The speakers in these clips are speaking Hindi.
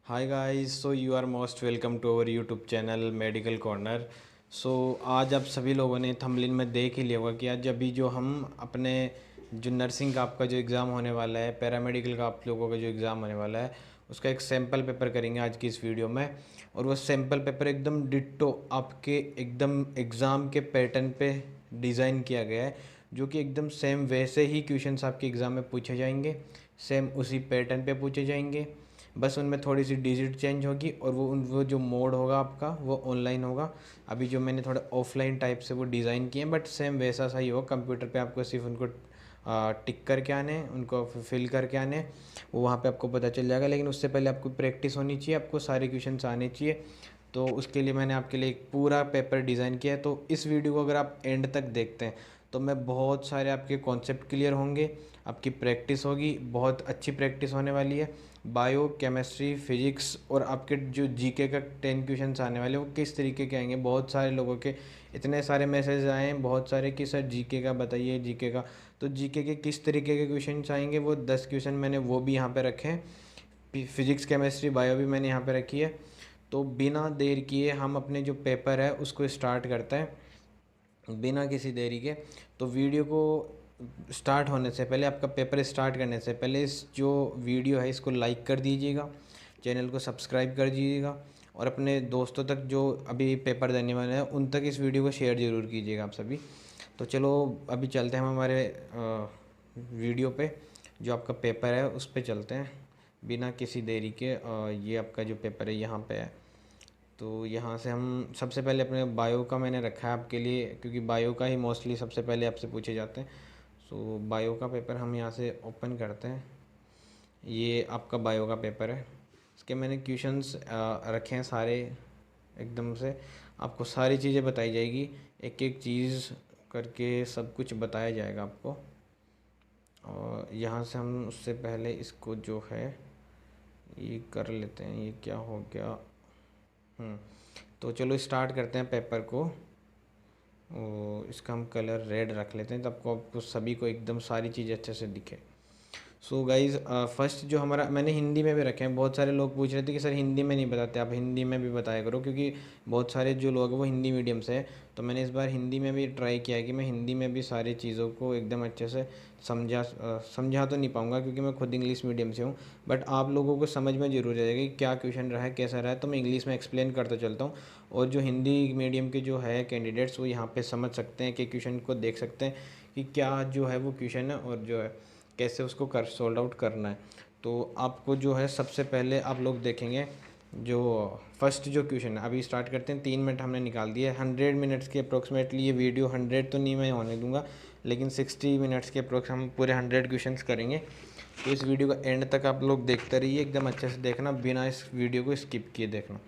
Hi guys, so you are most welcome to our YouTube channel medical corner. So आज आप सभी लोगों ने थंबनेल में देख ही लिया होगा कि आज अभी जो हम अपने जो नर्सिंग का आपका जो एग्ज़ाम होने वाला है, पैरामेडिकल का आप लोगों का जो एग्ज़ाम होने वाला है, उसका एक सैम्पल पेपर करेंगे आज की इस वीडियो में। और वो सैम्पल पेपर एकदम डिट्टो आपके एकदम एग्ज़ाम के पैटर्न पे डिज़ाइन किया गया है, जो कि एकदम सेम वैसे ही क्वेश्चंस आपके एग्ज़ाम में पूछे जाएंगे, सेम उसी पैटर्न पे पूछे जाएंगे। बस उनमें थोड़ी सी डिजिट चेंज होगी और वो जो मोड होगा आपका वो ऑनलाइन होगा। अभी जो मैंने थोड़ा ऑफलाइन टाइप से वो डिज़ाइन किए हैं, बट सेम वैसा सा ही होगा। कंप्यूटर पे आपको सिर्फ उनको टिक करके आने हैं, उनको फिल करके आने हैं, वो वहाँ पे आपको पता चल जाएगा। लेकिन उससे पहले आपको प्रैक्टिस होनी चाहिए, आपको सारे क्वेश्चन आने चाहिए। तो उसके लिए मैंने आपके लिए एक पूरा पेपर डिज़ाइन किया है। तो इस वीडियो को अगर आप एंड तक देखते हैं तो मैं बहुत सारे आपके कॉन्सेप्ट क्लियर होंगे, आपकी प्रैक्टिस होगी, बहुत अच्छी प्रैक्टिस होने वाली है। बायो, केमिस्ट्री, फिजिक्स और आपके जो जीके का 10 क्वेश्चंस आने वाले हैं वो किस तरीके के आएंगे। बहुत सारे लोगों के इतने सारे मैसेज आए हैं, बहुत सारे कि सर जीके का बताइए, जीके का। तो जीके के किस तरीके के क्वेश्चंस आएंगे, वो 10 क्वेश्चन मैंने वो भी यहाँ पे रखे हैं। फिजिक्स, केमिस्ट्री, बायो भी मैंने यहाँ पे रखी है। तो बिना देर किए हम अपने जो पेपर है उसको स्टार्ट करते हैं, बिना किसी देरी के। तो वीडियो को स्टार्ट होने से पहले, आपका पेपर स्टार्ट करने से पहले, इस जो वीडियो है इसको लाइक कर दीजिएगा, चैनल को सब्सक्राइब कर दीजिएगा और अपने दोस्तों तक जो अभी पेपर देने वाले हैं उन तक इस वीडियो को शेयर ज़रूर कीजिएगा आप सभी। तो चलो अभी चलते हैं हम हमारे वीडियो पे, जो आपका पेपर है उस पे चलते हैं बिना किसी देरी के। ये आपका जो पेपर है यहाँ पे है। तो यहाँ से हम सबसे पहले अपने बायो का मैंने रखा है आपके लिए, क्योंकि बायो का ही मोस्टली सबसे पहले आपसे पूछे जाते हैं। सो बायो का पेपर हम यहाँ से ओपन करते हैं। ये आपका बायो का पेपर है। इसके मैंने क्वेश्चंस रखे हैं सारे एकदम से। आपको सारी चीज़ें बताई जाएगी, एक एक चीज़ करके सब कुछ बताया जाएगा आपको। और यहाँ से हम उससे पहले इसको जो है ये कर लेते हैं। ये क्या हो गया? तो चलो स्टार्ट करते हैं पेपर को। इसका हम कलर रेड रख लेते हैं, तब आपको सभी को एकदम सारी चीज़ें अच्छे से दिखे। सो गाइज़, फर्स्ट जो हमारा, मैंने हिंदी में भी रखे हैं। बहुत सारे लोग पूछ रहे थे कि सर हिंदी में नहीं बताते, आप हिंदी में भी बताया करो, क्योंकि बहुत सारे जो लोग हैं वो हिंदी मीडियम से हैं। तो मैंने इस बार हिंदी में भी ट्राई किया है कि मैं हिंदी में भी सारी चीज़ों को एकदम अच्छे से समझा तो नहीं पाऊँगा, क्योंकि मैं खुद इंग्लिश मीडियम से हूँ। बट आप लोगों को समझ में ज़रूर आ जाएगा कि क्या क्वेश्चन रहा है, कैसा रहा है। तो मैं इंग्लिश में एक्सप्लेन करता चलता हूँ, और जो हिंदी मीडियम के जो है कैंडिडेट्स वो यहाँ पर समझ सकते हैं कि क्वेश्चन को देख सकते हैं कि क्या जो है वो क्वेश्चन है, और जो है कैसे उसको कर सोल्ड आउट करना है। तो आपको जो है सबसे पहले आप लोग देखेंगे जो फर्स्ट जो क्वेश्चन है। अभी स्टार्ट करते हैं। 3 मिनट हमने निकाल दिए, 100 मिनट्स के अप्रोक्सीमेटली। ये वीडियो 100 तो नहीं मैं होने दूंगा, लेकिन 60 मिनट्स के अप्रोक्स हम पूरे 100 क्वेश्चंस करेंगे। तो इस वीडियो को एंड तक आप लोग देखते रहिए, एकदम अच्छे से देखना, बिना इस वीडियो को स्किप किए देखना।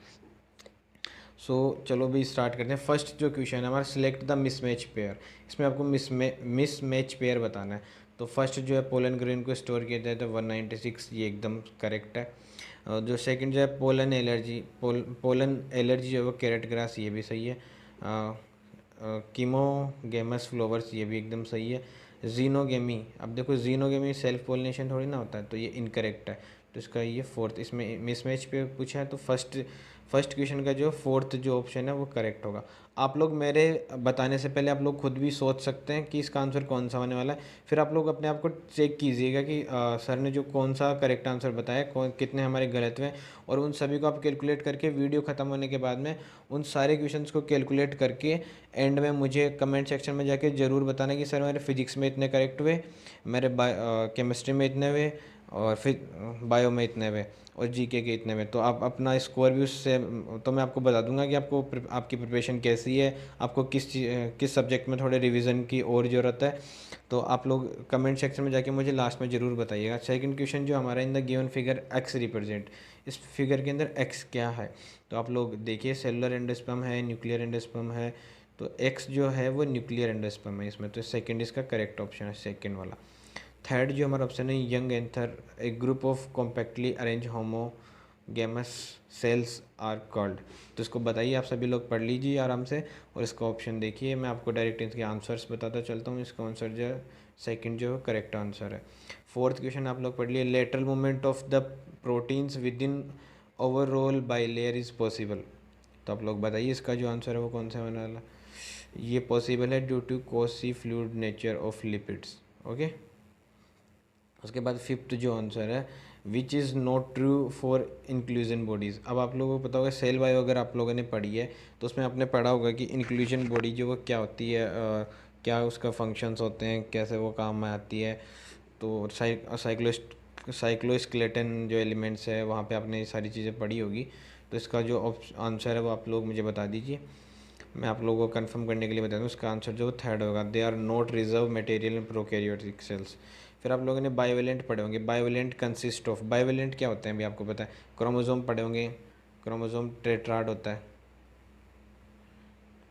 चलो भी स्टार्ट करते हैं। फर्स्ट जो क्वेश्चन है हमारा, सिलेक्ट द मिसमैच पेयर। इसमें आपको मिसमैच पेयर बताना है। तो फर्स्ट जो है पोलन ग्रेन को स्टोर किया जाए तो 196, ये एकदम करेक्ट है। जो सेकंड जो है पोलन एलर्जी जो है वो कैरेट ग्रास, ये भी सही है। कीमोगेमस फ्लोवर्स, ये भी एकदम सही है। जीनोगेमी, अब देखो जीनोगेमी सेल्फ पोलिनेशन थोड़ी ना होता है, तो ये इनकरेक्ट है। तो इसका ये फोर्थ, इसमें मिसमैच पे पूछा है तो फर्स्ट क्वेश्चन का जो फोर्थ जो ऑप्शन है वो करेक्ट होगा। आप लोग मेरे बताने से पहले आप लोग खुद भी सोच सकते हैं कि इसका आंसर कौन सा होने वाला है। फिर आप लोग अपने आप को चेक कीजिएगा कि सर ने जो कौन सा करेक्ट आंसर बताया, कितने हमारे गलत हुए, और उन सभी को आप कैलकुलेट करके वीडियो ख़त्म होने के बाद में उन सारे क्वेश्चंस को कैलकुलेट करके एंड में मुझे कमेंट सेक्शन में जाके ज़रूर बताना कि सर मेरे फिजिक्स में इतने करेक्ट हुए, मेरे केमिस्ट्री में इतने हुए, और फिर बायो में इतने हुए, और जीके के इतने में। तो आप अपना स्कोर भी उससे, तो मैं आपको बता दूंगा कि आपकी प्रिपरेशन कैसी है, आपको किस सब्जेक्ट में थोड़े रिवीजन की और ज़रूरत है। तो आप लोग कमेंट सेक्शन में जाके मुझे लास्ट में ज़रूर बताइएगा। सेकंड क्वेश्चन जो हमारा, in the given figure x represent, इस फिगर के अंदर एक्स क्या है। तो आप लोग देखिए, सेलुलर एंडोस्पर्म है, न्यूक्लियर एंडोस्पर्म है। तो एक्स जो है वो न्यूक्लियर एंडोस्पर्म है इसमें, तो सेकेंड इसका करेक्ट ऑप्शन है, सेकेंड वाला। थर्ड जो हमारा ऑप्शन है, young anther, a group of compactly arrange homogamous cells are called. तो इसको बताइए, आप सभी लोग पढ़ लीजिए आराम से और इसका ऑप्शन देखिए। मैं आपको डायरेक्ट इसके आंसर्स बताता चलता हूँ। इसका आंसर जो है सेकेंड जो करेक्ट आंसर है। फोर्थ क्वेश्चन आप लोग पढ़ लिए, lateral movement of the proteins with in overall bilayer is possible. तो आप लोग बताइए इसका जो आंसर है वो कौन सा होने वाला। ये पॉसिबल है due to quasi fluid nature of lipids. Okay, उसके बाद फिफ्थ जो आंसर है, which is not true for inclusion bodies. अब आप लोगों को पता होगा सेल बायो अगर आप लोगों ने पढ़ी है तो उसमें आपने पढ़ा होगा कि इंक्लूजन बॉडी जो वो क्या होती है, क्या उसका फंक्शंस होते हैं, कैसे वो काम में आती है। तो साइक्लोस्केलेटन जो एलिमेंट्स है वहाँ पे आपने ये सारी चीज़ें पढ़ी होगी। तो इसका जो आंसर है वो आप लोग मुझे बता दीजिए, मैं आप लोगों को कंफर्म करने के लिए बता दूँ। इसका आंसर जो थर्ड होगा, they are not reserve material in prokaryotic cells. फिर आप लोगों ने बायोवेलेंट पढ़े होंगे। बायोवेलेंट कंसिस्ट ऑफ, बायोवेलेंट क्या होते हैं अभी आपको पता है, क्रोमोसोम पढ़े होंगे, क्रोमोसोम टेट्राड होता है।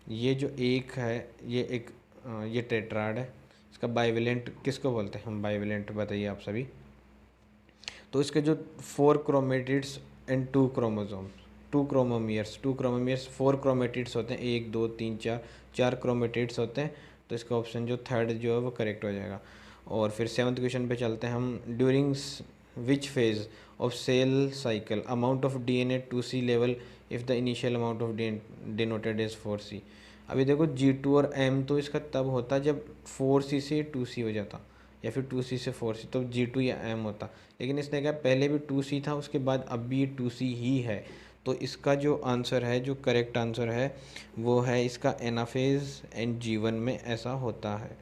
ये जो एक है ये टेट्राड है, इसका बायोवेलेंट किसको बोलते हैं हम, बायोवेलेंट बताइए आप सभी। तो इसके जो 4 chromatids and 2 chromosomes, 2 chromomeres 4 chromatids होते हैं, 1 2 3 4 क्रोमेटिड्स होते हैं। तो इसका ऑप्शन जो थर्ड जो है वो करेक्ट हो जाएगा। और फिर 7th क्वेश्चन पे चलते हैं हम। During which phase of cell cycle amount of DNA to C level if the initial amount of denoted is 4C। अभी देखो G2 और M तो इसका तब होता जब 4C से 2C हो जाता, या फिर 2C से 4C, तो G2 या M होता। लेकिन इसने कहा पहले भी 2C था, उसके बाद अब भी 2C ही है। तो इसका जो आंसर है, जो करेक्ट आंसर है वो है इसका एनाफेज एंड जीवन में ऐसा होता है,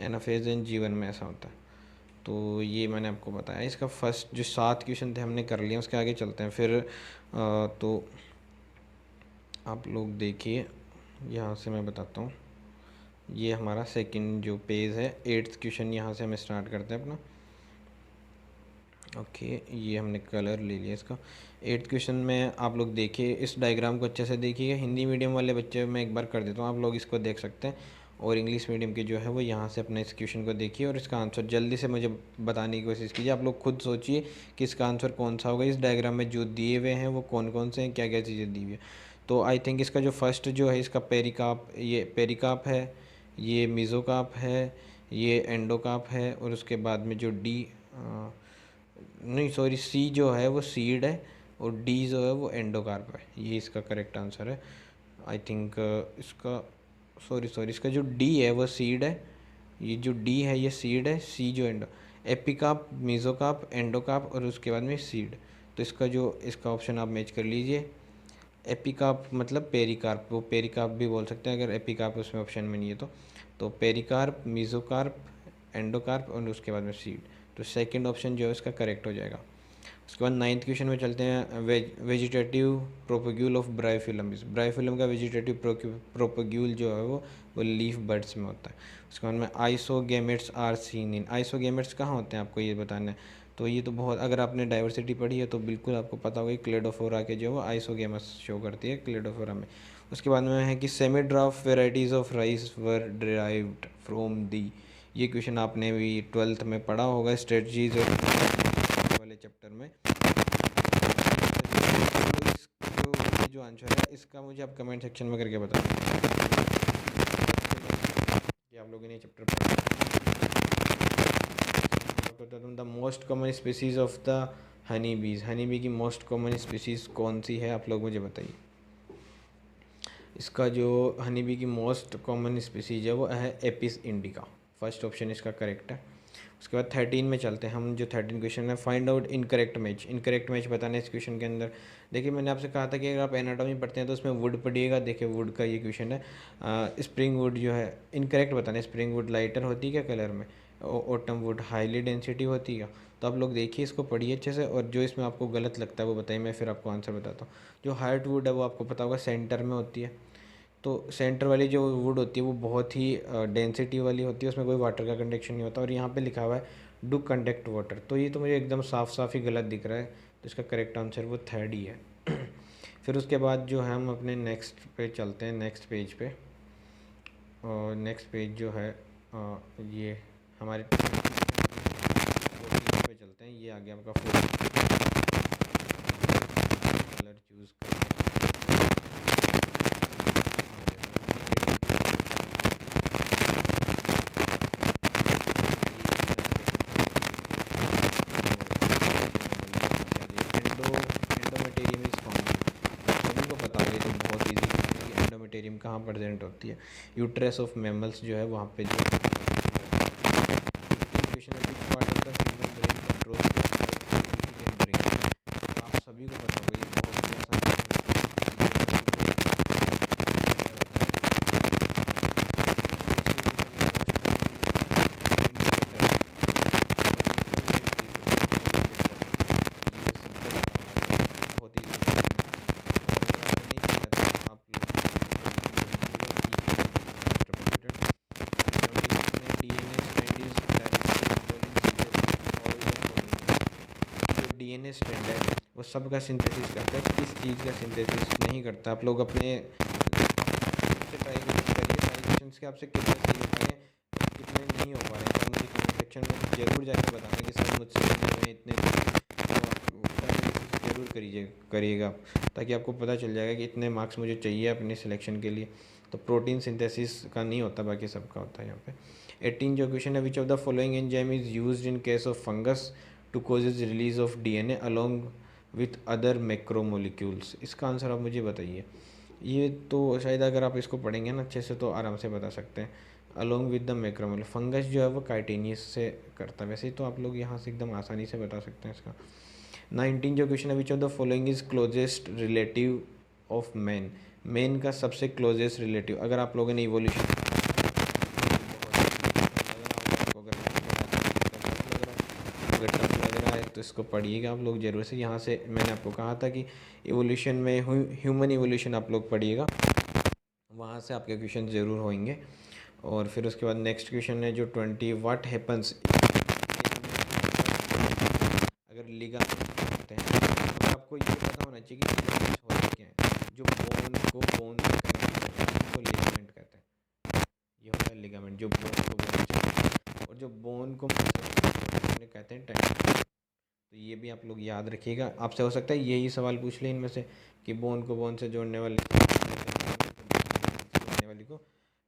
एनाफेज एंड जीवन में ऐसा होता है। तो ये मैंने आपको बताया। इसका फर्स्ट जो 7 क्वेश्चन थे हमने कर लिए, उसके आगे चलते हैं फिर। तो आप लोग देखिए, यहाँ से मैं बताता हूँ। ये हमारा सेकंड जो पेज है, 8th क्वेश्चन यहाँ से हम स्टार्ट करते हैं अपना। ओके, ये हमने कलर ले लिया इसका। 8th क्वेश्चन में आप लोग देखिए, इस डायग्राम को अच्छे से देखिए। हिंदी मीडियम वाले बच्चे मैं एक बार कर देता हूँ, आप लोग इसको देख सकते हैं। और इंग्लिश मीडियम के जो है वो यहाँ से अपने इस क्वेश्चन को देखिए और इसका आंसर जल्दी से मुझे बताने की कोशिश कीजिए। आप लोग खुद सोचिए कि इसका आंसर कौन सा होगा। इस डायग्राम में जो दिए हुए हैं वो कौन कौन से हैं, क्या क्या चीज़ें दी हुई है। तो आई थिंक इसका जो फर्स्ट जो है इसका पेरिकाप, ये पेरिकाप है, ये मीज़ोकाप है, ये एंडोकाप है, और उसके बाद में जो डी नहीं सॉरी सी जो है वो सीड है, और डी जो है वो एंडोकार्प है। ये इसका करेक्ट आंसर है। आई थिंक इसका सॉरी इसका जो डी है वो सीड है, ये जो डी है ये सीड है, सी जो एपिकाप, मीज़ोकाप, एंडोकाप, और उसके बाद में सीड। तो इसका ऑप्शन आप मैच कर लीजिए। एपिकाप मतलब पेरिकार्प, वो पेरिकार्प भी बोल सकते हैं अगर एपिकाप उसमें ऑप्शन में नहीं है तो पेरिकार्प, मीज़ोकार्प, एंडोकार्प, और उसके बाद में सीड। तो सेकंड ऑप्शन जो है उसका करेक्ट हो जाएगा। उसके बाद 9th क्वेश्चन में चलते हैं। Vegetative propagule of Bryophyllum. Bryophyllum का वेजिटेटिव प्रोपोग्यूल जो है वो लीफ बर्ड्स में होता है। उसके बाद में आइसोगेमेट्स आर सीन इन। आइसोगेमेट्स कहाँ होते हैं आपको ये बताना है। तो ये तो बहुत, अगर आपने डाइवर्सिटी पढ़ी है तो बिल्कुल आपको पता होगा कि क्लेडोफोरा के जो है आइसोगेमस शो करती है क्लेडोफोरा में। उसके बाद में है कि semi draft varieties of rice were derived from the. ये क्वेश्चन आपने भी 12th में पढ़ा होगा स्ट्रेटजीज और वाले चैप्टर में। तो जो आंसर है इसका मुझे आप कमेंट सेक्शन में करके बता कि आप लोगों ने चैप्टर पढ़ा। The most common species of the honey बीज। हनी बी की मोस्ट कॉमन स्पीसीज कौन सी है, आप लोग मुझे बताइए। इसका जो हनी बी की मोस्ट कॉमन स्पीसीज है वो है एपिस इंडिका। फर्स्ट ऑप्शन इसका करेक्ट है। उसके बाद 13 में चलते हैं हम। जो 13 क्वेश्चन है, find out incorrect match. Incorrect match बताना है इस क्वेश्चन के अंदर। देखिए मैंने आपसे कहा था कि अगर आप एनाटॉमी पढ़ते हैं तो उसमें वुड पढ़िएगा। देखिए वुड का ये क्वेश्चन है। स्प्रिंग वुड जो है इनकरेक्ट बताना है। स्प्रिंग वुड लाइटर होती है क्या कलर में, ऑटम वुड हाईली डेंसिटी होती है। तो आप लोग देखिए इसको पढ़िए अच्छे से, और जो इसमें आपको गलत लगता है वो बताइए, मैं फिर आपको आंसर बताता हूँ। जो हार्ट वुड है वो आपको पता होगा सेंटर में होती है। तो सेंटर वाली जो वुड होती है वो बहुत ही डेंसिटी वाली होती है, उसमें कोई वाटर का कंडक्शन नहीं होता। और यहाँ पे लिखा हुआ है डू कंडक्ट वाटर, तो ये तो मुझे एकदम साफ साफ ही गलत दिख रहा है। तो इसका करेक्ट आंसर वो थर्ड ही है। फिर उसके बाद जो है हम अपने नेक्स्ट पे चलते हैं, नेक्स्ट पेज पे। और नेक्स्ट पेज जो है ये हमारे 14 पे चलते हैं। ये आ गया आपका 14 कलर चूज़ कर। कहाँ प्रेजेंट होती है? यूट्रस ऑफ मैमल्स जो है वहाँ पे जो आप सभी को पता होगा, ये बहुत ही डीएनए स्ट्रैंड है वो सब का सिंथेसिस करता है, किस चीज़ का सिंथेसिस नहीं करता। आप लोग अपने से ट्राई करिए, सारे क्वेश्चंस के आपसे कितने सही हो पाए कितने नहीं हो पा रहे हैं, तो मुझे कमेंट सेक्शन में जरूर जाकर बताना कि सर मुझसे नहीं हुए इतने, तो जरूर करिएगा आप, ताकि आपको पता चल जाएगा कि इतने मार्क्स मुझे चाहिए अपने सिलेक्शन के लिए। तो प्रोटीन सिंथेसिस का नहीं होता, बाकी सबका होता है यहाँ पे। 18 जो क्वेश्चन है, which of the following enzyme is used in case of fungus to causes release of DNA along with other macromolecules. इसका आंसर आप मुझे बताइए। ये तो शायद अगर आप इसको पढ़ेंगे ना अच्छे से तो आराम से बता सकते हैं। अलोंग विद द मैक्रोमोल, फंगस जो है वो काइटेनियस से करता है, वैसे ही तो आप लोग यहाँ से एकदम आसानी से बता सकते हैं इसका। 19 जो क्वेश्चन है, which of the following is closest relative of man. Man का सबसे क्लोजेस्ट रिलेटिव, अगर आप लोगों ने इवोल्यूशन तो इसको पढ़िएगा आप लोग जरूर से। यहाँ से मैंने आपको कहा था कि इवोल्यूशन में ह्यूमन इवोल्यूशन आप लोग पढ़िएगा, वहाँ से आपके क्वेश्चन ज़रूर होंगे। और फिर उसके बाद नेक्स्ट क्वेश्चन है जो 20, व्हाट हैपन्स अगर लिगामेंट होते हैं। तो आपको ये पता होना चाहिए कि लिगामेंट्स होते क्या हैं। जो बोन को लिगामेंट कहते हैं, ये होता है लिगामेंट जो बोन को बोन, और जो बोन को कहते हैं टेंडन। तो ये भी आप लोग याद रखिएगा, आपसे हो सकता है यही सवाल पूछ लें इनमें से कि बोन को बोन से जोड़ने वाली को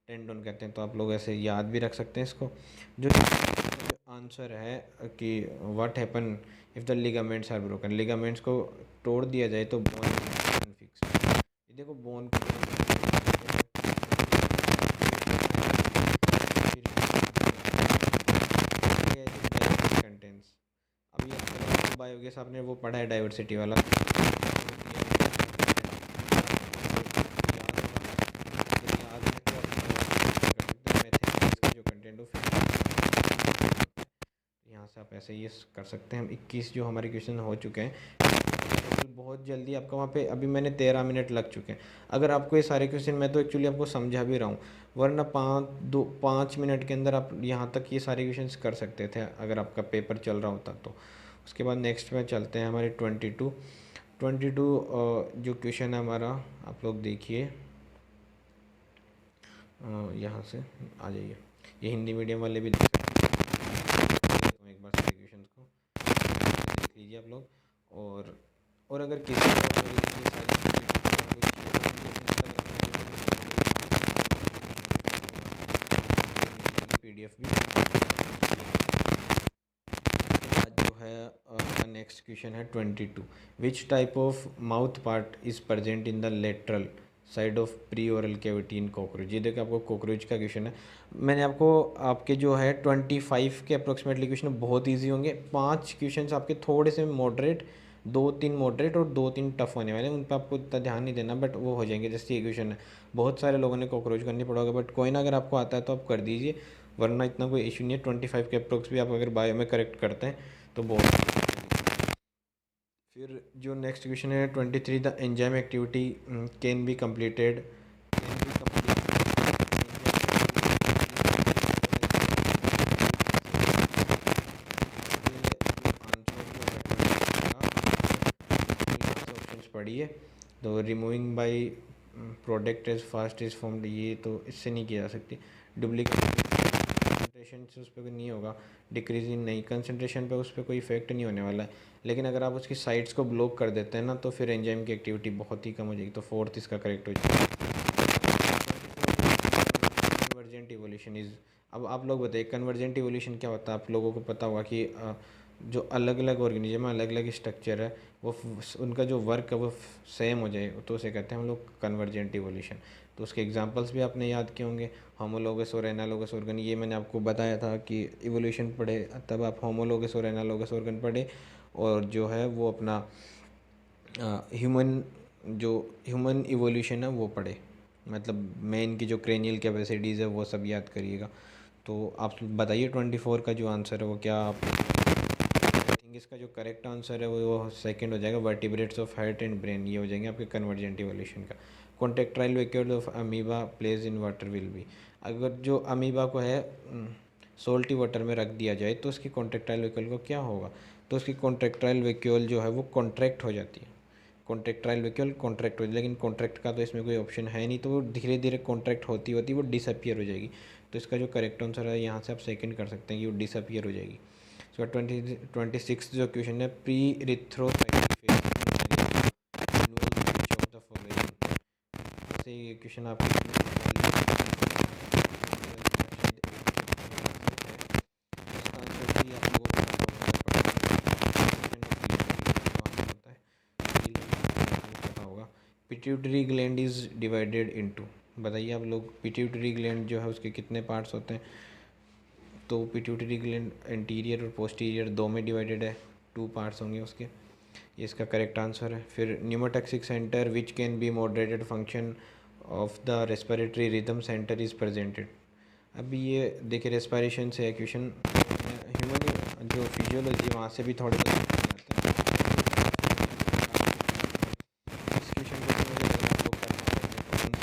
टेंडन कहते हैं, तो आप लोग ऐसे याद भी रख सकते हैं इसको। जो आंसर है कि what happen if the ligaments are broken, ligaments को तोड़ दिया जाए तो बोन फिक्स। ये देखो बोन को कंटेंट्स, अभी बायोगैस आपने वो पढ़ा है डाइवर्सिटी वाला, यहाँ से आप ऐसे ये कर सकते हैं। 21 जो हमारे क्वेश्चन हो चुके हैं, बहुत जल्दी आपका वहाँ पे, अभी मैंने 13 मिनट लग चुके हैं। अगर आपको ये सारे क्वेश्चन, मैं तो एक्चुअली आपको समझा भी रहा हूँ, वरना 5 मिनट के अंदर आप यहाँ तक ये सारे क्वेश्चन कर सकते थे अगर आपका पेपर चल रहा होता तो। उसके बाद नेक्स्ट में चलते हैं हमारे 22 जो क्वेश्चन है हमारा, आप लोग देखिए यहाँ से आ जाइए, ये हिंदी मीडियम वाले भी देख सकते हैं, एक बार सारे क्वेश्चन को देख लीजिए आप लोग। और अगर किसी PDF भी जो है। नेक्स्ट क्वेश्चन है 22, which type of mouth part is present in the lateral side of pre oral cavity in cockroach. ये देखिए आपको कॉकरोच का क्वेश्चन है। मैंने आपको आपके जो है 25 के अप्रोक्सीमेटली क्वेश्चन बहुत इजी होंगे। 5 क्वेश्चन आपके थोड़े से मॉडरेट, 2-3 मॉडरेट और 2-3 टफ होने वाले हैं, उन पर आपको इतना ध्यान नहीं देना, बट वो हो जाएंगे। जैसे ये क्वेश्चन है, बहुत सारे लोगों ने कॉकरोच करनी पड़ोगे, बट कोई ना, अगर आपको आता है तो आप कर दीजिए, वरना इतना कोई इशू नहीं है। 25 के अप्रोक्स भी आप अगर बायो में करेक्ट करते हैं तो बहुत। फिर जो नेक्स्ट क्वेश्चन है 23, the enzyme activity can be completed पढ़िए। तो removing by product as fast is formed, ये तो इससे नहीं किया जा सकती। डुप्लीकेशन से उस पर नहीं होगा, डिक्रीजिंग नहीं, कंसंट्रेशन पे उस पर कोई इफेक्ट नहीं होने वाला है। लेकिन अगर आप उसकी साइट्स को ब्लॉक कर देते हैं ना, तो फिर एंजाइम की एक्टिविटी बहुत ही कम हो जाएगी। तो 4th इसका करेक्ट हो जाएगा। कन्वर्जेंट इवोल्यूशन इज, अब आप लोग बताइए कन्वर्जेंट इवोल्यूशन क्या होता है। आप लोगों को पता होगा कि जो अलग अलग ऑर्गेनिज्म अलग अलग स्ट्रक्चर है, वो उनका जो वर्क है वो सेम हो जाए, तो उसे कहते हैं हम लोग कन्वर्जेंट इवोल्यूशन। तो उसके एग्जांपल्स भी आपने याद किए होंगे, होमोलोगस और एनालोगस ऑर्गन। ये मैंने आपको बताया था कि इवोल्यूशन पढ़े तब आप होमोलोगस और एनालोगस ऑर्गन पढ़े, और जो है वो अपना ह्यूमन जो ह्यूमन इवोल्यूशन है वो पढ़े, मतलब मेन की जो क्रेनियल कैपेसिटीज़ है वो सब याद करिएगा। तो आप बताइए 24 का जो आंसर है वो क्या आप, आई थिंक इसका जो करेक्ट आंसर है वो सेकंड हो जाएगा, vertebrates of heart and brain, ये हो जाएंगे आपके कन्वर्जेंट इवोल्यूशन का। Contractile vacuole of amoeba plays in water will be, अगर जो अमीबा को है सोल्टी वाटर में रख दिया जाए तो उसकी कॉन्ट्रेक्टाइल वैक्यूल को क्या होगा, तो उसकी कॉन्ट्रेक्टाइल वैक्यूल जो है वो कॉन्ट्रैक्ट हो जाती है, कॉन्ट्रेक्टाइल वैक्यूल कॉन्ट्रैक्ट हो जाए, लेकिन कॉन्ट्रैक्ट का तो इसमें कोई ऑप्शन है नहीं, तो वो धीरे धीरे कॉन्ट्रैक्ट होती होती वो डिसअपियर हो जाएगी। तो इसका जो करेक्ट आंसर है यहाँ से आप सेकंड कर सकते हैं कि वो डिसअपियर हो जाएगी। इसका 26 जो क्वेश्चन है, pre erythrocyclic phase of the following, से ये क्वेश्चन आपको pituitary gland is divided into, बताइए आप लोग पिट्यूटरी ग्लैंड जो है उसके कितने पार्ट्स होते हैं। तो पिट्यूटरी ग्लैंड एंटीरियर और पोस्टीरियर दो में डिवाइडेड है, 2 पार्ट्स होंगे उसके, ये इसका करेक्ट आंसर है। फिर pneumotaxic centre which can be moderated function of the respiratory rhythm centre is presented. अभी ये देखिए रेस्पिरेशन से है क्वेश्चन, ह्यूमन जो फिजियोलॉजी वहाँ से भी थोड़े बहुत आते हैं। इस क्वेश्चन को तो मुझे लग रहा है आप लोग कर पाएंगे।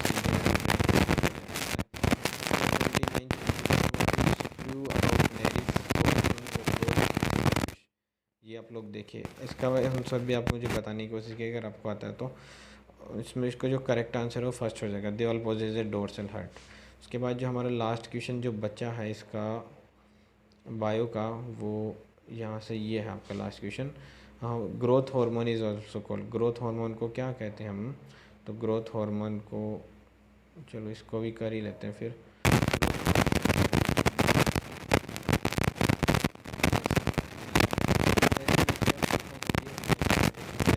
ये आप लोग देखिए, इसका आंसर भी आप मुझे बताने की कोशिश कीजिए अगर आपको आता है तो। इसमें इसका जो करेक्ट आंसर है वो फर्स्ट हो जाएगा, they all poses A dorsal heart. उसके बाद जो हमारा लास्ट क्वेश्चन जो बचा है इसका बायो का, वो यहाँ से ये है आपका लास्ट क्वेश्चन। हाँ, growth hormone is also called, growth hormone को क्या कहते हैं हम, तो ग्रोथ हार्मोन को, चलो इसको भी कर ही लेते हैं फिर।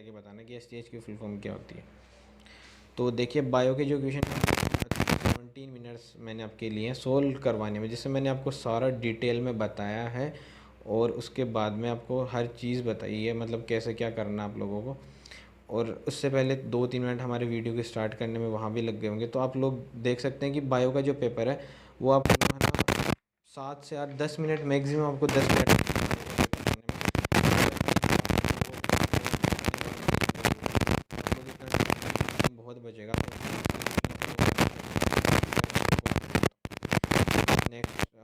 बताना कि स्टेज की फुल फॉर्म क्या होती है। तो देखिए बायो के जो क्वेश्चन 17 मिनट्स मैंने आपके लिए सोल्व करवाने में, जिससे मैंने आपको सारा डिटेल में बताया है, और उसके बाद में आपको हर चीज़ बताई है, मतलब कैसे क्या करना आप लोगों को। और उससे पहले 2-3 मिनट हमारे वीडियो के स्टार्ट करने में वहाँ भी लग गए होंगे। तो आप लोग देख सकते हैं कि बायो का जो पेपर है वो आप है ना 7 से 8 10 मिनट मैक्सिमम आपको 10 मिनट बहुत बचेगा। नेक्स्ट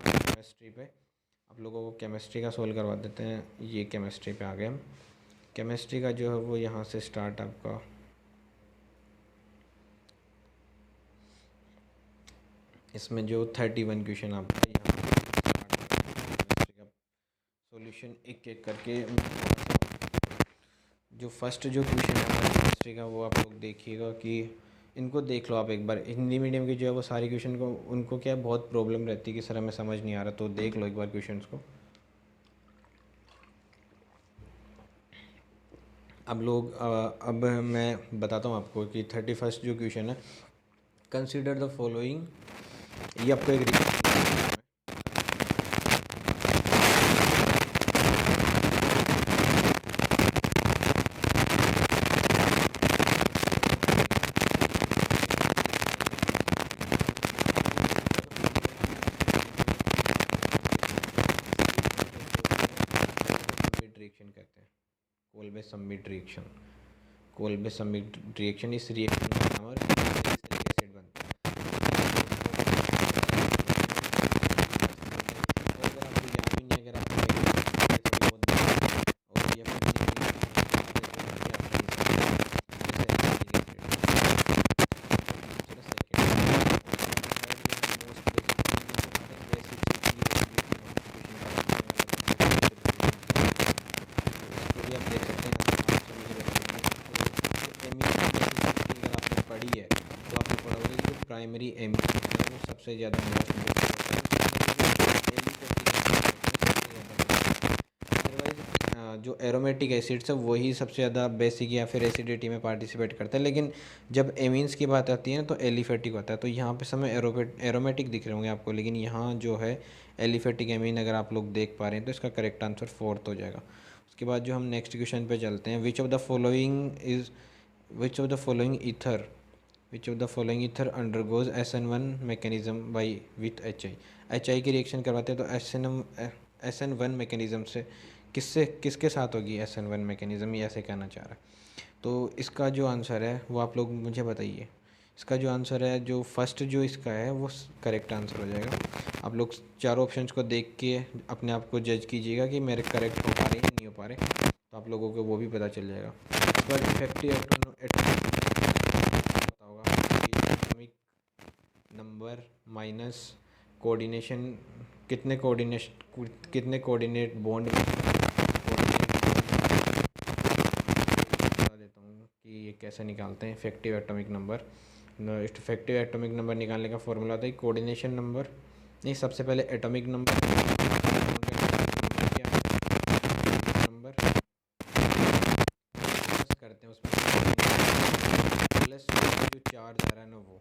केमिस्ट्री पे आप लोगों को केमिस्ट्री का सोल्व करवा देते हैं। ये केमिस्ट्री पे आ गए हम। केमिस्ट्री का जो है वो यहाँ से स्टार्ट आपका इसमें जो 31 क्वेश्चन आपका यहाँ केमिस्ट्री का सॉल्यूशन एक एक करके, जो फर्स्ट जो क्वेश्चन है हमारे केमिस्ट्री का वो आप लोग देखिएगा कि इनको देख लो आप एक बार। हिंदी मीडियम के जो है वो सारे क्वेश्चन को उनको क्या बहुत प्रॉब्लम रहती है कि सर हमें समझ नहीं आ रहा, तो देख लो एक बार क्वेश्चंस को। अब लोग अब मैं बताता हूँ आपको कि 31 जो क्वेश्चन है, कंसीडर द फॉलोइंग, ये आपको एक रिएक्शन कहते हैं, Kolbe Schmitt reaction. Kolbe Schmitt reaction, इस रिएक्शन में हमारे एसिड बनता है। अगर आपको याद भी नहीं, अगर आपको प्राइमरी एमिनो है वो सबसे ज़्यादा अदरवाइज जो जो एरोमेटिक एसिड्स है वही सबसे ज़्यादा बेसिक या फिर एसिडिटी में पार्टिसिपेट करता है, लेकिन जब एमीन्स की बात आती है ना तो एलिफेटिक होता है। तो यहाँ पे समय एरोमेटिक दिख रहे होंगे आपको, लेकिन यहाँ जो है एलिफेटिक एमीन अगर आप लोग देख पा रहे हैं तो इसका करेक्ट आंसर फोर्थ हो जाएगा। उसके बाद जो हम नेक्स्ट क्वेश्चन पे चलते हैं, which of the following ether undergoes SN1 mechanism by with HI की रिएक्शन करवाते हैं तो SN1 मैकेनिज्म से किसके साथ होगी SN1 मैकेनिज्म, ये ऐसे कहना चाह रहा है। तो इसका जो आंसर है वो आप लोग मुझे बताइए। इसका जो आंसर है, जो फर्स्ट जो इसका है वो करेक्ट आंसर हो जाएगा। आप लोग चारों ऑप्शंस को देख के अपने आप को जज कीजिएगा कि मेरे करेक्ट हो पा रहे हैं नहीं हो पा रहे, तो आप लोगों को वो भी पता चल जाएगा। इस बार effective atomic number minus coordination, कितने कोऑर्डिनेट बॉन्ड में बता देता हूँ कि ये कैसे निकालते हैं effective atomic number. Effective atomic number निकालने का फॉर्मूला होता है कोऑर्डिनेशन नंबर, नहीं सबसे पहले एटॉमिक नंबर नंबर करते हैं उसमें प्लस जो चार्ज आ रहा है ना वो,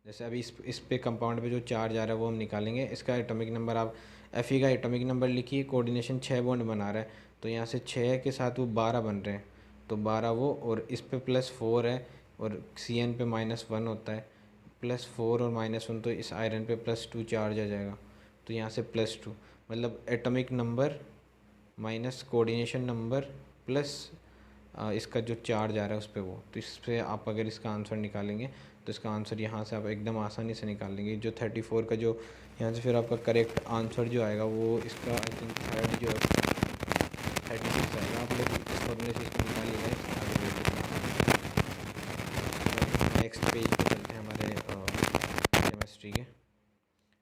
जैसे अभी इस पे कंपाउंड पे जो चार्ज आ रहा है वो हम निकालेंगे। इसका एटॉमिक नंबर आप Fe का एटॉमिक नंबर लिखिए, कोऑर्डिनेशन 6 बॉन्ड बना रहा है तो यहाँ से 6 के साथ वो 12 बन रहे हैं, तो 12 वो, और इस पे +4 है और Cn पे -1 होता है, +4 और -1 तो इस आयरन पे +2 चार्ज आ जाएगा, तो यहाँ से +2, मतलब atomic number minus coordination number plus इसका जो चार्ज आ रहा है उस पर वो, तो इस पर आप अगर इसका आंसर निकालेंगे तो इसका आंसर यहाँ से आप एकदम आसानी से निकाल लेंगे। जो 34 का जो यहाँ से फिर आपका करेक्ट आंसर जो आएगा वो इसका आई थिंक थर्ड जो 36 आएगा। आप लोग इस फॉर्मूले से इसको निकालिएगा। नेक्स्ट पेज पे चलते हैं हमारे केमिस्ट्री के।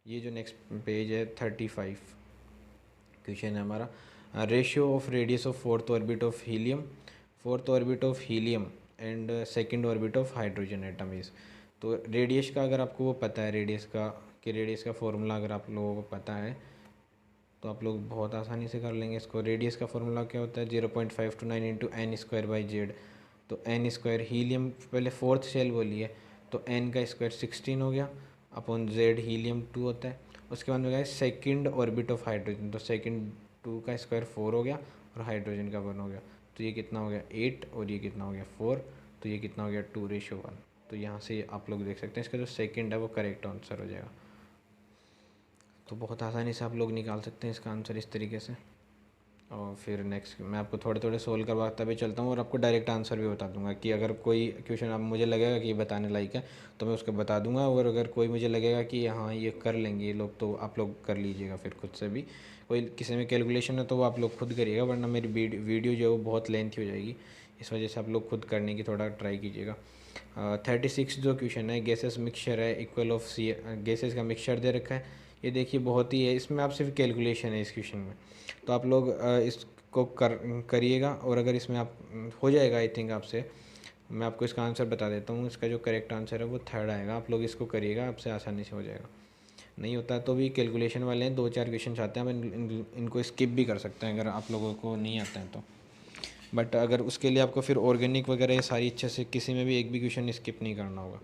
ये जो नेक्स्ट पेज है 35 क्वेश्चन है हमारा, ratio of radius of fourth orbit of helium and second orbit of hydrogen atom is. तो रेडियस का अगर आपको वो पता है, रेडियस का फॉर्मूला अगर आप लोगों को पता है तो आप लोग बहुत आसानी से कर लेंगे इसको। रेडियस का फॉर्मूला क्या होता है 0.529 इंटू n² तो n² हीलियम पहले फोर्थ शेल बोली है तो n का स्क्वायर 16 हो गया अपॉन z हीलियम 2 होता है। उसके बाद में क्या है सेकेंड ऑर्बिट ऑफ हाइड्रोजन, तो सेकेंड 2 का स्क्वायर 4 हो गया और हाइड्रोजन का 1 हो गया, तो ये कितना हो गया 8 और ये कितना हो गया 4, तो ये कितना हो गया 2:1। तो यहाँ से आप लोग देख सकते हैं इसका जो सेकेंड है वो करेक्ट आंसर हो जाएगा। तो बहुत आसानी से आप लोग निकाल सकते हैं इसका आंसर इस तरीके से। और फिर नेक्स्ट मैं आपको थोड़े थोड़े सोल्व करवाता भी चलता हूँ और आपको डायरेक्ट आंसर भी बता दूंगा कि अगर कोई क्वेश्चन आप मुझे लगेगा कि ये बताने लायक है तो मैं उसको बता दूंगा, और अगर कोई मुझे लगेगा कि हाँ ये कर लेंगे ये लोग तो आप लोग कर लीजिएगा फिर खुद से भी। कोई किसी में कैलकुलेशन है तो वो आप लोग खुद करिएगा, वरना मेरी वीडियो जो है वो बहुत लेंथी हो जाएगी, इस वजह से आप लोग खुद करने की थोड़ा ट्राई कीजिएगा। 36 जो क्वेश्चन है गैसेस मिक्सचर है इक्वल ऑफ सी, गैसेस का मिक्सचर दे रखा है। ये देखिए बहुत ही है, इसमें आप सिर्फ कैलकुलेशन है इस क्वेश्चन में, तो आप लोग इसको करिएगा और अगर इसमें आप हो जाएगा आई थिंक आपसे, मैं आपको इसका आंसर बता देता हूँ। इसका जो करेक्ट आंसर है वो थर्ड आएगा, आप लोग इसको करिएगा आपसे आसानी से हो जाएगा। नहीं होता तो भी कैलकुलेशन वाले हैं 2-4 क्वेश्चन आते हैं, आप इनको स्किप भी कर सकते हैं अगर आप लोगों को नहीं आता है तो, बट अगर उसके लिए आपको फिर ऑर्गेनिक वगैरह ये सारी अच्छे से किसी में भी एक भी क्वेश्चन स्किप नहीं करना होगा,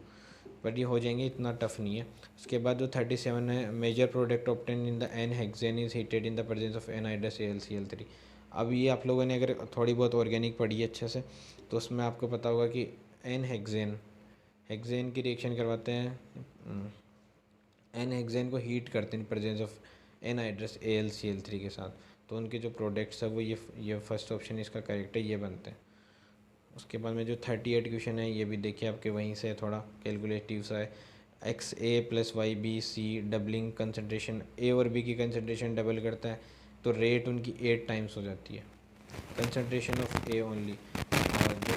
बट ये हो जाएंगे, इतना टफ नहीं है। उसके बाद जो 37 है major product obtain in the n hexane is heated in the presence of anhydrous AlCl3। अब ये आप लोगों ने अगर थोड़ी बहुत ऑर्गेनिक पढ़ी है अच्छे से तो उसमें आपको पता होगा कि एन हेक्सेन की रिएक्शन करवाते हैं, एन हेक्सेन को हीट करते हैं प्रेजेंस ऑफ एनहाइड्रस AlCl3 के साथ, तो उनके जो प्रोडक्ट्स है वो ये फर्स्ट ऑप्शन इसका करेक्ट है, ये बनते हैं। उसके बाद में जो 38 क्वेश्चन है ये भी देखिए आपके वहीं से थोड़ा कैलकुलेटिव सा है। XA + YBC डबलिंग कंसनट्रेशन, ए और बी की कंसनट्रेशन डबल करता है तो रेट उनकी 8 टाइम्स हो जाती है, कंसनट्रेशन ऑफ ए ओनली, और जो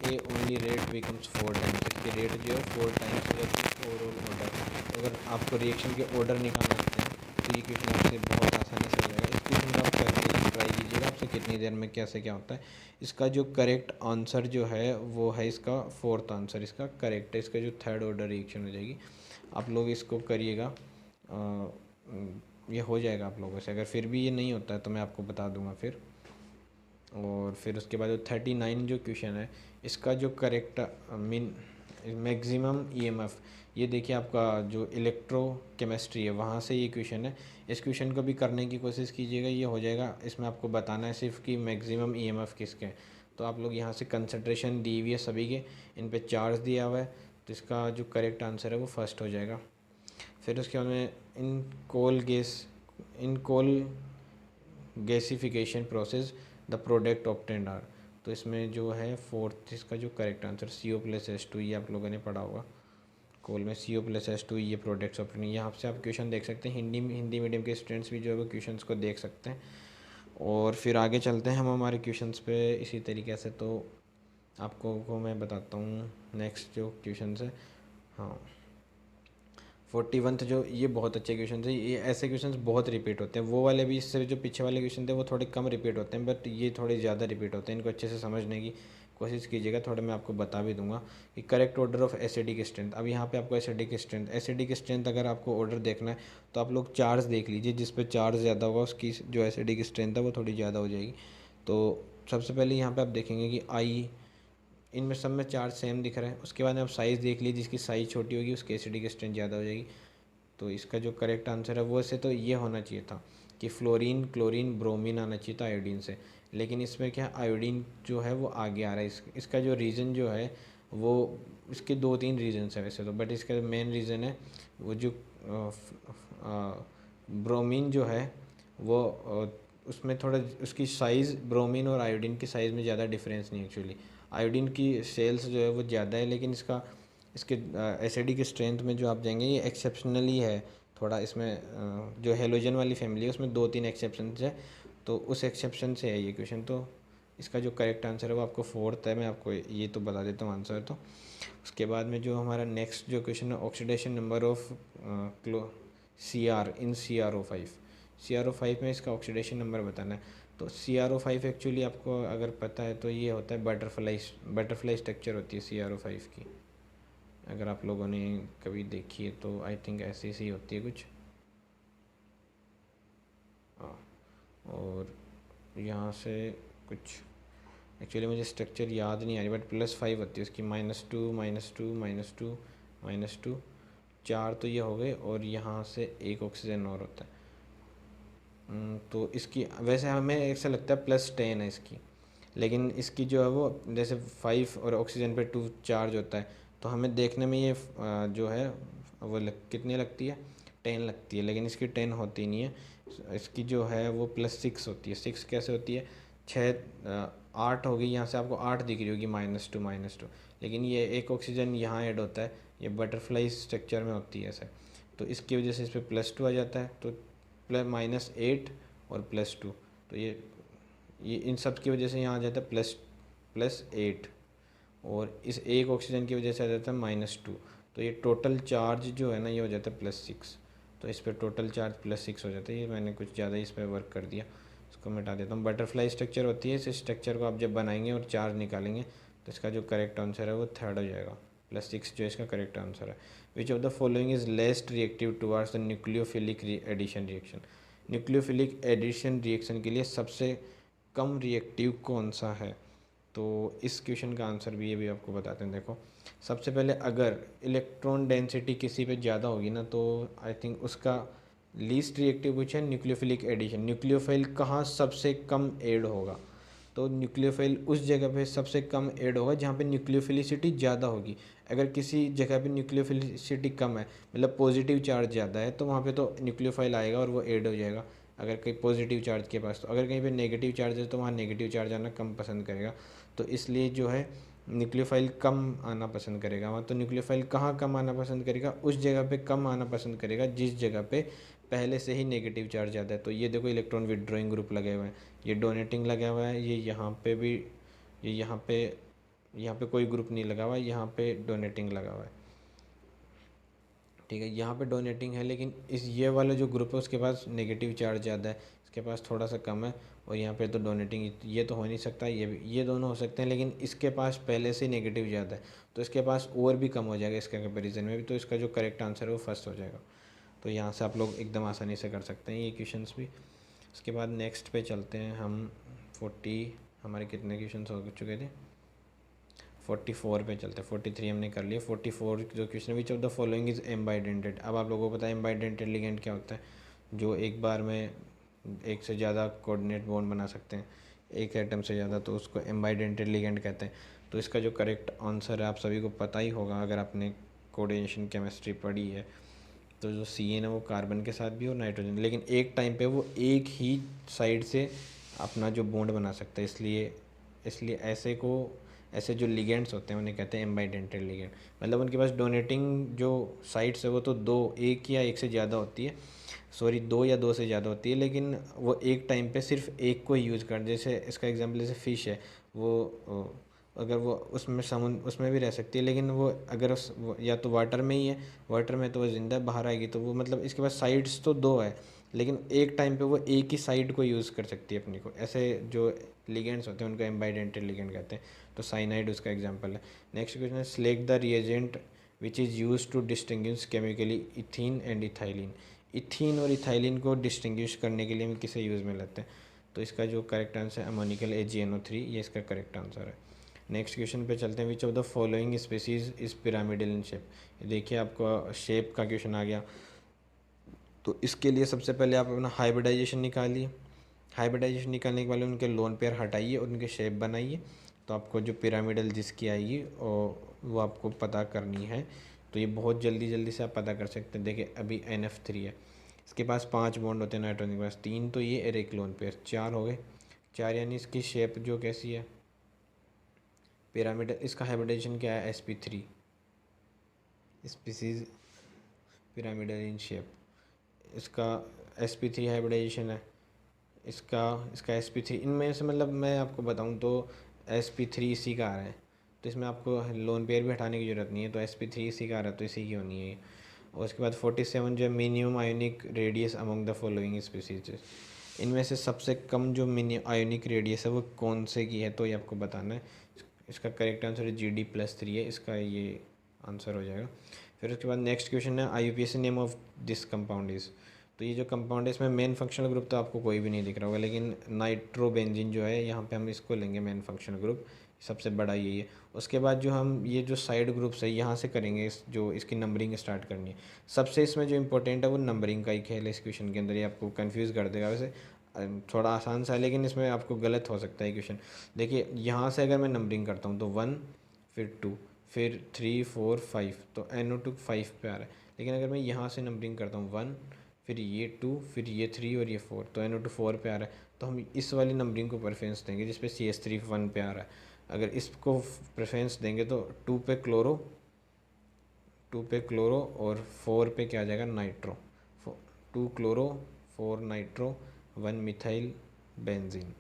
A only rate becomes 4 times, इसकी रेट जो है 4 टाइम्स हो जाती है ओवरऑल ऑर्डर। अगर आपको रिएक्शन के ऑर्डर निकालना होते हैं तो ये क्वेश्चन आपसे बहुत आसानी से हो जाएगा। इस क्वेश्चन का आप करके ट्राई कीजिएगा आपसे कितनी देर में कैसे क्या होता है। इसका जो करेक्ट आंसर जो है वो है इसका फोर्थ आंसर इसका करेक्ट है, इसका जो थर्ड ऑर्डर रिएक्शन हो जाएगी। आप लोग इसको करिएगा, ये हो जाएगा आप लोगों से। अगर फिर भी ये नहीं होता है तो मैं आपको बता दूंगा फिर। और फिर उसके बाद 39 जो क्वेश्चन है, इसका जो करेक्ट मीन मैक्सिमम ईएमएफ, ये देखिए आपका जो इलेक्ट्रोकेमिस्ट्री है वहाँ से ये क्वेश्चन है। इस क्वेश्चन को भी करने की कोशिश कीजिएगा, ये हो जाएगा। इसमें आपको बताना है सिर्फ कि मैक्सिमम ईएमएफ किसके हैं। तो आप लोग यहाँ से कंसंट्रेशन दी हुई है सभी के, इन पे चार्ज दिया हुआ है, तो इसका जो करेक्ट आंसर है वो फर्स्ट हो जाएगा। फिर उसके बाद में in coal gasification process the product obtained are, तो इसमें जो है फोर्थ इसका जो करेक्ट आंसर CO+H2, ये आप लोगों ने पढ़ा होगा। कोल में CO+H2 ये प्रोडक्ट्स ऑब्टेन, यहाँ से आप क्वेश्चन देख सकते हैं। हिंदी मीडियम के स्टूडेंट्स भी जो है वो क्वेश्चंस को देख सकते हैं। और फिर आगे चलते हैं हम हमारे क्वेश्चंस पे इसी तरीके से। तो आपको को मैं बताता हूँ नेक्स्ट जो क्वेश्चन है। हाँ, 41 जो, ये बहुत अच्छे क्वेश्चन है। ये ऐसे क्वेश्चंस बहुत रिपीट होते हैं, वो वाले भी, इससे जो पीछे वाले क्वेश्चन थे वो थोड़े कम रिपीट होते हैं, बट ये थोड़े ज़्यादा रिपीट होते हैं। इनको अच्छे से समझने की कोशिश कीजिएगा। थोड़ा मैं आपको बता भी दूंगा कि correct order of acidic strength. अब यहाँ पे आपको एसिडिक स्ट्रेंथ अगर आपको ऑर्डर देखना है तो आप लोग चार्ज देख लीजिए, जिस पे चार्ज ज़्यादा होगा उसकी जो एसिडिक स्ट्रेंथ है वो थोड़ी ज़्यादा हो जाएगी। तो सबसे पहले यहाँ पे आप देखेंगे कि आई, इनमें सब में चार्ज सेम दिख रहा है। उसके बाद आप साइज़ देख लीजिए, जिसकी साइज़ छोटी होगी उसकी एसिडिक स्ट्रेंथ ज़्यादा हो जाएगी। तो इसका जो करेक्ट आंसर है वो से तो ये होना चाहिए था कि फ्लोरीन, क्लोरीन, ब्रोमीन आना चाहिए था आयोडीन से, लेकिन इसमें क्या आयोडीन जो है वो आगे आ रहा है। इसका जो रीज़न जो है वो, इसके 2-3 रीजन्स है वैसे तो, बट इसका मेन रीज़न है वो जो ब्रोमीन जो है वो उसमें थोड़ा उसकी साइज़, ब्रोमीन और आयोडीन की साइज़ में ज़्यादा डिफरेंस नहीं एक्चुअली। आयोडीन की सेल्स जो है वो ज़्यादा है, लेकिन इसके एसिडिक स्ट्रेंथ में जो आप जाएंगे ये एक्सेप्शनली है थोड़ा। इसमें जो हेलोजन वाली फैमिली है उसमें 2-3 एक्सेप्शन है, तो उस एक्सेप्शन से है ये क्वेश्चन। तो इसका जो करेक्ट आंसर है वो आपको फोर्थ है। मैं आपको ये तो बता देता हूँ आंसर। तो उसके बाद में जो हमारा नेक्स्ट जो क्वेश्चन है, oxidation number of CR in CrO5 में इसका ऑक्सीडेशन नंबर बताना है। तो CrO5 एक्चुअली आपको अगर पता है तो ये होता है बटरफ्लाई स्ट्रक्चर होती है CrO5 की। अगर आप लोगों ने कभी देखी है तो आई थिंक ऐसी सी होती है कुछ। हाँ, और यहाँ से कुछ एक्चुअली मुझे स्ट्रक्चर याद नहीं आ रही, बट +5 होती है उसकी, -2 -2 -2 -2 4 तो ये हो गए, और यहाँ से एक ऑक्सीजन और होता है। तो इसकी वैसे हमें ऐसा लगता है +10 है इसकी, लेकिन इसकी जो है वो जैसे 5 और ऑक्सीजन पे 2 चार्ज होता है, तो हमें देखने में ये जो है वो कितनी लगती है, 10 लगती है, लेकिन इसकी 10 होती नहीं है। इसकी जो है वो +6 होती है। 6 कैसे होती है, 8 होगी, यहाँ से आपको 8 दिख रही होगी, -2 लेकिन ये एक ऑक्सीजन यहाँ ऐड होता है, ये बटरफ्लाई स्ट्रक्चर में होती है ऐसे, तो इसकी वजह से इस पर +2 आ जाता है। तो -8 और +2, तो ये इन सब की वजह से यहाँ आ जाता है +8, और इस एक ऑक्सीजन की वजह से आ जाता है -2। तो ये टोटल चार्ज जो है ना ये हो जाता है +6। तो इस पर टोटल चार्ज +6 हो जाता है। ये मैंने कुछ ज़्यादा इस पर वर्क कर दिया, इसको मिटा देता हूँ। बटरफ्लाई स्ट्रक्चर होती है, इस स्ट्रक्चर को आप जब बनाएंगे और चार्ज निकालेंगे तो इसका जो करेक्ट आंसर है वो थर्ड हो जाएगा। +6 जो इसका करेक्ट आंसर है। Which of the following is least reactive towards the nucleophilic addition reaction. Nucleophilic addition reaction के लिए सबसे कम रिएक्टिव कौन सा है। तो इस क्वेश्चन का आंसर भी ये भी आपको बताते हैं। देखो, सबसे पहले अगर इलेक्ट्रॉन डेंसिटी किसी पे ज़्यादा होगी ना, तो आई थिंक उसका लीस्ट रिएक्टिव कुछ है न्यूक्लियोफिलिक एडिशन। न्यूक्लियोफाइल कहाँ सबसे कम ऐड होगा, तो न्यूक्लियोफाइल उस जगह पे सबसे कम ऐड होगा जहाँ पे न्यूक्लियोफिलिसिटी ज़्यादा होगी। अगर किसी जगह पे न्यूक्लियोफिलिसिटी कम है, मतलब पॉजिटिव चार्ज ज़्यादा है, तो वहाँ पे तो न्यूक्लियोफाइल आएगा और वो ऐड हो जाएगा अगर कहीं पॉजिटिव चार्ज के पास। तो अगर कहीं पे नेगेटिव चार्ज है तो वहाँ नेगेटिव चार्ज आना कम पसंद करेगा, तो इसलिए जो है न्यूक्लियोफाइल कम आना पसंद करेगा वहाँ। तो न्यूक्लियोफाइल कहाँ कम आना पसंद करेगा, उस जगह पे कम आना पसंद करेगा जिस जगह पे पहले से ही नेगेटिव चार्ज ज़्यादा है। तो ये देखो इलेक्ट्रॉन विड्रॉइंग ग्रुप लगे हुए हैं, ये डोनेटिंग लगा हुआ है, ये यहाँ पे भी, ये यहाँ पे कोई ग्रुप नहीं लगा हुआ है, यहाँ पे डोनेटिंग लगा हुआ है। ठीक है, यहाँ पे डोनेटिंग है, लेकिन ये वाला जो ग्रुप है उसके पास नेगेटिव चार्ज ज़्यादा है, इसके पास थोड़ा सा कम है, और यहाँ पे तो डोनेटिंग, ये तो हो नहीं सकता, ये भी, ये दोनों हो सकते हैं, लेकिन इसके पास पहले से नेगेटिव ज़्यादा है, तो इसके पास और भी कम हो जाएगा इसके कंपेरिजन में भी। तो इसका जो करेक्ट आंसर है वो फर्स्ट हो जाएगा। तो यहाँ से आप लोग एकदम आसानी से कर सकते हैं ये क्वेश्चंस भी। उसके बाद नेक्स्ट पे चलते हैं हम 40, हमारे कितने क्वेश्चन हो चुके थे? 44 पे चलते हैं। 43 हमने कर लिया। 44 जो question, which of the following is ambidentated. अब आप लोगों को पता है एम्बाइडेंटेड लिगेंड क्या होता है, जो एक बार में एक से ज़्यादा कोऑर्डिनेट बॉन्ड बना सकते हैं, एक एटम से ज़्यादा, तो उसको एम्बाइडेंटेड लिगेंड कहते हैं। तो इसका जो करेक्ट आंसर है आप सभी को पता ही होगा अगर आपने कोऑर्डिनेशन केमिस्ट्री पढ़ी है। तो जो CN है वो कार्बन के साथ भी और नाइट्रोजन, लेकिन एक टाइम पे वो एक ही साइड से अपना जो बॉन्ड बना सकता है, इसलिए इसलिए ऐसे जो लिगेंड्स होते हैं उन्हें कहते हैं एम्बाइडेंटेड लिगेंड। मतलब उनके पास डोनेटिंग जो साइड्स है वो तो दो, एक या एक से ज़्यादा होती है, सॉरी दो या दो से ज़्यादा होती है, लेकिन वो एक टाइम पे सिर्फ एक को ही यूज़ कर, जैसे इसका एग्जांपल जैसे फ़िश है, वो अगर वो उसमें समुद्र उसमें भी रह सकती है, लेकिन वो अगर वो या तो वाटर में ही है, वाटर में तो वो ज़िंदा बाहर आएगी, तो वो मतलब इसके पास साइड्स तो दो है, लेकिन एक टाइम पे वो एक ही साइड को यूज़ कर सकती है अपनी को। ऐसे जो लिगेंड्स होते हैं उनको एम्बाइडेंटेड लिगेंड कहते हैं। तो साइनाइड उसका एग्जांपल है। नेक्स्ट क्वेश्चन है, select the reagent which is use to distinguish chemically ethene and ethylene. Ethene और इथाइलिन को डिस्टिंग्विश करने के लिए हम किसे यूज़ में लेते हैं? तो इसका जो करेक्ट आंसर है अमोनिकल AgNO3, ये इसका करेक्ट आंसर है। नेक्स्ट क्वेश्चन पे चलते हैं, which of the following species is pyramidal in shape. देखिए आपका शेप का क्वेश्चन आ गया, तो इसके लिए सबसे पहले आप अपना हाइब्रिडाइजेशन निकालिए। हाइब्रिडाइजेशन निकालने के बाद उनके लोन पेयर हटाइए और उनके शेप बनाइए, तो आपको जो पिरामिडल जिसकी आएगी और वो आपको पता करनी है। तो ये बहुत जल्दी जल्दी से आप पता कर सकते हैं। देखिए अभी NF3 है, इसके पास 5 बॉन्ड होते हैं, नाइट्रोजन के पास 3, तो ये और एक लोन पेयर 4 हो गए। 4 यानी इसकी शेप जो कैसी है पिरामिडल, इसका हाइब्रिडाइजेशन क्या है sp3, species pyramidal in shape, इसका sp3 हाइब्रिडाइजेशन है। इसका इसका sp3, इनमें से मतलब मैं आपको बताऊं तो sp3 इसी का आ रहा है, तो इसमें आपको लोन पेयर भी हटाने की ज़रूरत नहीं है, तो sp3 इसी का आ रहा है, तो इसी की होनी है। और उसके बाद 47 जो है minimum ionic radius among the following species. इनमें से सबसे कम जो मिनी आयोनिक रेडियस है वो कौन से की है, तो ये आपको बताना है। इसका करेक्ट आंसर है GD+3 है, इसका ये आंसर हो जाएगा। फिर उसके बाद नेक्स्ट क्वेश्चन है IUPAC name of this compound is. तो ये जो कंपाउंड है इसमें मेन फंक्शनल ग्रुप तो आपको कोई भी नहीं दिख रहा होगा, लेकिन नाइट्रोबेंजीन जो है यहाँ पे हम इसको लेंगे मेन फंक्शनल ग्रुप, सबसे बड़ा यही है। उसके बाद जो हम ये जो साइड ग्रुप्स है यहाँ से करेंगे, जो इसकी नंबरिंग स्टार्ट करनी है। सबसे इसमें जो इंपॉर्टेंट है वो नंबरिंग का ही खेल है इस क्वेश्चन के अंदर, ये आपको कन्फ्यूज़ कर देगा। वैसे थोड़ा आसान सा है, लेकिन इसमें आपको गलत हो सकता है क्वेश्चन। देखिए यहाँ से अगर मैं नंबरिंग करता हूँ तो 1, फिर 2, फिर 3, 4, 5, तो NO2 5 पे आ रहा है। लेकिन अगर मैं यहाँ से नंबरिंग करता हूँ 1, फिर ये 2, फिर ये 3 और ये 4, तो NO2 4 पे आ रहा है, तो हम इस वाली नंबरिंग को प्रेफरेंस देंगे जिस पे CH3 1 पे आ रहा है। अगर इसको प्रेफरेंस देंगे तो 2 पे क्लोरो, 2 पे क्लोरो और 4 पे क्या आ जाएगा nitro, 2 chloro 4 nitro 1 methyl benzene.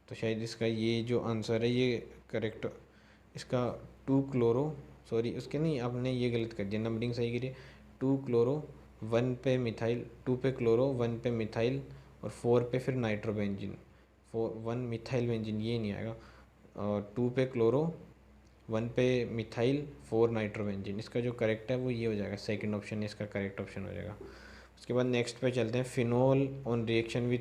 तो शायद इसका ये जो आंसर है ये करेक्ट, इसका 2 क्लोरो, सॉरी उसके नहीं, आपने ये गलत कर दिया, नंबरिंग सही करिए। 2 क्लोरो 1 पे मिथाइल, 2 पे क्लोरो 1 पे मिथाइल और 4 पे फिर नाइट्रोबेंजीन, 1 मिथाइल बेंजीन ये नहीं आएगा। और 2 पे क्लोरो 1 पे मिथाइल 4 नाइट्रोबेंजीन, इसका जो करेक्ट है वो ये हो जाएगा, सेकंड ऑप्शन इसका करेक्ट ऑप्शन हो जाएगा। उसके बाद नेक्स्ट पे चलते हैं, phenol on reaction with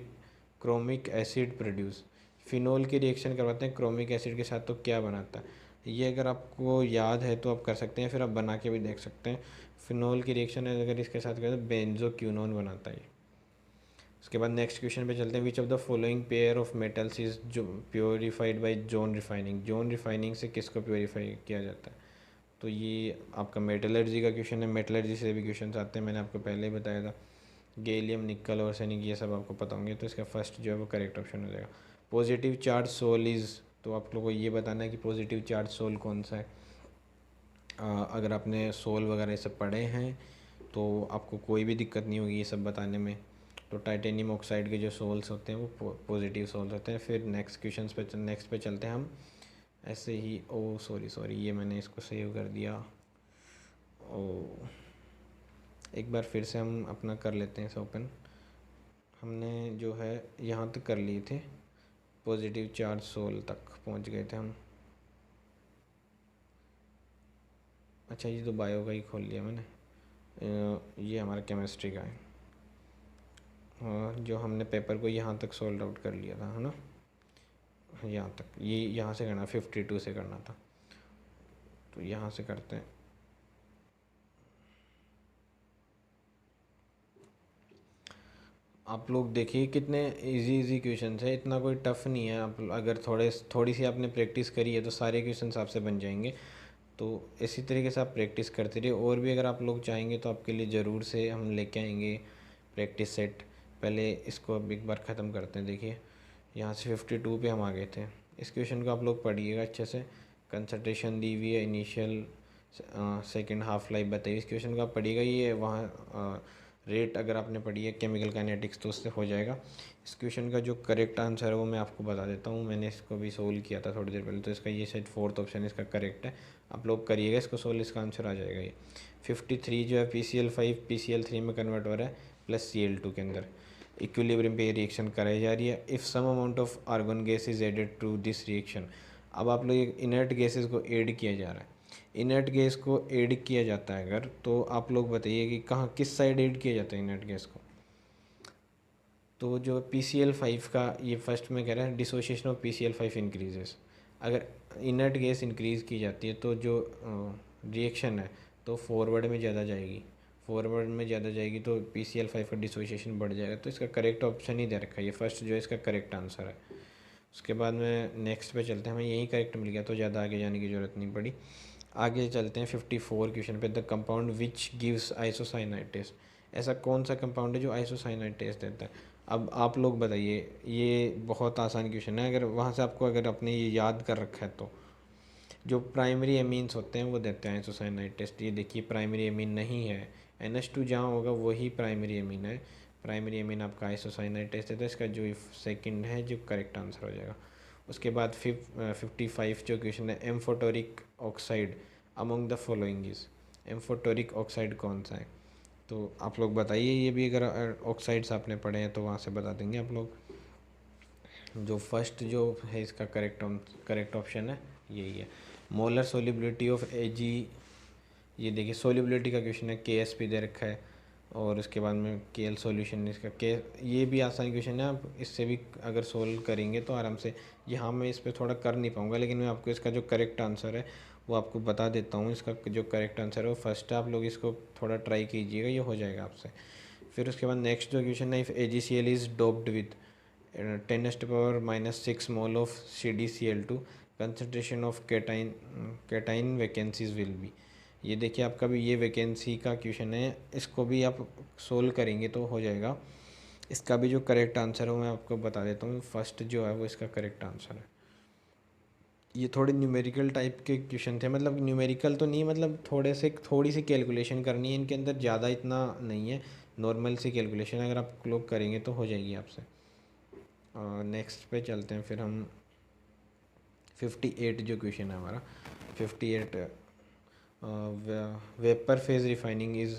chromic acid produce. Phenol की रिएक्शन करवाते हैं क्रोमिक एसिड के साथ तो क्या बनाता है, ये अगर आपको याद है तो आप कर सकते हैं, फिर आप बना के भी देख सकते हैं। फिनोल की रिएक्शन है अगर इसके साथ करें तो बेंजोक्विनोन बनाता है। उसके बाद नेक्स्ट क्वेश्चन पे चलते हैं, which of the following pair of metals is जो purified by zone refining. Zone refining से किसको प्योरीफाई किया जाता है, तो ये आपका मेटलर्जी का क्वेश्चन है। मेटलर्जी से भी क्वेश्चन आते हैं, मैंने आपको पहले ही बताया था। गैलियम, निकल और सैनिक ये सब आपको पता होंगे, तो इसका फर्स्ट जो है वो करेक्ट ऑप्शन हो जाएगा। पॉजिटिव चार्ज सोल इज़, तो आप लोगों को ये बताना है कि पॉजिटिव चार्ज सोल कौन सा है। अगर आपने सोल वगैरह ये सब पढ़े हैं तो आपको कोई भी दिक्कत नहीं होगी ये सब बताने में। तो टाइटेनियम ऑक्साइड के जो सोल्स होते हैं वो पॉजिटिव सोल्स होते हैं। फिर नेक्स्ट पे चलते हैं हम ऐसे ही। ओ सॉरी सॉरी, ये मैंने इसको सेव कर दिया। ओ एक बार फिर से हम अपना कर लेते हैं इसे ओपन। हमने जो है यहाँ तक कर लिए थे, पॉजिटिव चार्ज सोल तक पहुँच गए थे हम। अच्छा ये तो बायो का ही खोल लिया मैंने, ये हमारा केमिस्ट्री का है। जो हमने पेपर को यहाँ तक सोल्व आउट कर लिया था, है ना। यहाँ तक, ये यहाँ से करना 52 से करना था, तो यहाँ से करते हैं। आप लोग देखिए कितने इजी इजी क्वेश्चंस है, इतना कोई टफ नहीं है। आप अगर थोड़ी सी आपने प्रैक्टिस करी है तो सारे क्वेश्चंस आपसे बन जाएंगे। तो इसी तरीके से आप प्रैक्टिस करते रहिए। और भी अगर आप लोग चाहेंगे तो आपके लिए ज़रूर से हम लेके आएंगे प्रैक्टिस सेट। पहले इसको अब एक बार ख़त्म करते हैं। देखिए यहाँ से 52 पे हम आ गए थे। इस क्वेश्चन को आप लोग पढ़िएगा अच्छे से। कंसंट्रेशन दी हुई है, इनिशियल सेकंड हाफ लाइफ बताइए। इस क्वेश्चन को आप पढ़िएगा। ये वहाँ रेट अगर आपने पढ़ी है केमिकल काइनेटिक्स तो उससे हो जाएगा। इस क्वेश्चन का जो करेक्ट आंसर है वो मैं आपको बता देता हूँ। मैंने इसको भी सोल्व किया था थोड़ी देर पहले, तो इसका ये शायद फोर्थ ऑप्शन इसका करेक्ट है। आप लोग करिएगा इसको सोल्व, इसका आंसर आ जाएगा ये 53 जो है PCl5 PCl3 में कन्वर्ट हो रहा है प्लस Cl2 के अंदर। इक्विलिब्रियम पे ये रिएक्शन कराई जा रही है। If some amount of argon gas is added to this reaction. अब आप लोग इनर्ट गैसेस को ऐड किया जा रहा है। इनर्ट गैस को ऐड किया जाता है अगर, तो आप लोग बताइए कि कहाँ किस साइड ऐड किया जाता है इनर्ट गैस को। तो जो PCl5 का ये फर्स्ट में कह रहा है डिसोसिएशन ऑफ PCl5 इंक्रीजेस। अगर इनर्ट गैस इंक्रीज़ की जाती है तो जो रिएक्शन है तो फॉरवर्ड में ज़्यादा जाएगी। फॉरवर्ड में ज़्यादा जाएगी तो PCl5 का डिसोसिएशन बढ़ जाएगा। तो इसका करेक्ट ऑप्शन ही दे रखा है, ये फर्स्ट जो है इसका करेक्ट आंसर है। उसके बाद में नेक्स्ट पे चलते हैं। हमें यही करेक्ट मिल गया तो ज़्यादा आगे जाने की ज़रूरत नहीं पड़ी। आगे चलते हैं 54 क्वेश्चन पे। The compound which gives isocyanide test. ऐसा कौन सा कंपाउंड है जो आइसोसाइनाइड टेस्ट देता है। अब आप लोग बताइए, ये बहुत आसान क्वेश्चन है। अगर वहाँ से आपको अगर आपने ये याद कर रखा है तो जो प्राइमरी एमीन्स होते हैं वो देते हैं आइसोसाइनाइड टेस्ट। ये देखिए प्राइमरी एमीन नहीं है, NH2 जहाँ होगा वही प्राइमरी एमीन है। प्राइमरी एमीन आपका आइसोसाइनाइड टेस्ट देता है। इसका जो सेकंड है जो करेक्ट आंसर हो जाएगा। उसके बाद 55 जो क्वेश्चन है, amphoteric oxide among the following is. Amphoteric oxide कौन सा है। तो आप लोग बताइए, ये भी अगर ऑक्साइड्स आपने पढ़े हैं तो वहाँ से बता देंगे आप लोग। जो फर्स्ट जो है इसका करेक्ट ऑप्शन है यही है। Molar solubility of Ag। ये देखिए सोलिबिलिटी का क्वेश्चन है, KSP दे रखा है। और उसके बाद में KL सॉल्यूशन इसका के, ये भी आसान क्वेश्चन है। आप इससे भी अगर सोल्व करेंगे तो आराम से। यहाँ मैं इस पर थोड़ा कर नहीं पाऊँगा, लेकिन मैं आपको इसका जो करेक्ट आंसर है वो आपको बता देता हूँ। इसका जो करेक्ट आंसर है वो फर्स्ट है। आप लोग इसको थोड़ा ट्राई कीजिएगा, ये हो जाएगा आपसे। फिर उसके बाद नेक्स्ट जो क्वेश्चन है, if AgCl is doped with 10⁻⁻6 mole of CdCl2 concentration of cation vacancies will be. ये देखिए आपका भी ये वैकेंसी का क्वेश्चन है, इसको भी आप सोल्व करेंगे तो हो जाएगा। इसका भी जो करेक्ट आंसर है वो मैं आपको बता देता हूँ। फर्स्ट जो है वो इसका करेक्ट आंसर है। ये थोड़े न्यूमेरिकल टाइप के क्वेश्चन थे, मतलब न्यूमेरिकल तो नहीं, मतलब थोड़ी सी कैलकुलेशन करनी है इनके अंदर, ज़्यादा इतना नहीं है। नॉर्मल सी कैलकुलेशन अगर आप लोग करेंगे तो हो जाएगी आपसे। नेक्स्ट पे चलते हैं फिर हम। 58 जो क्वेश्चन है हमारा 58, vapour phase refining is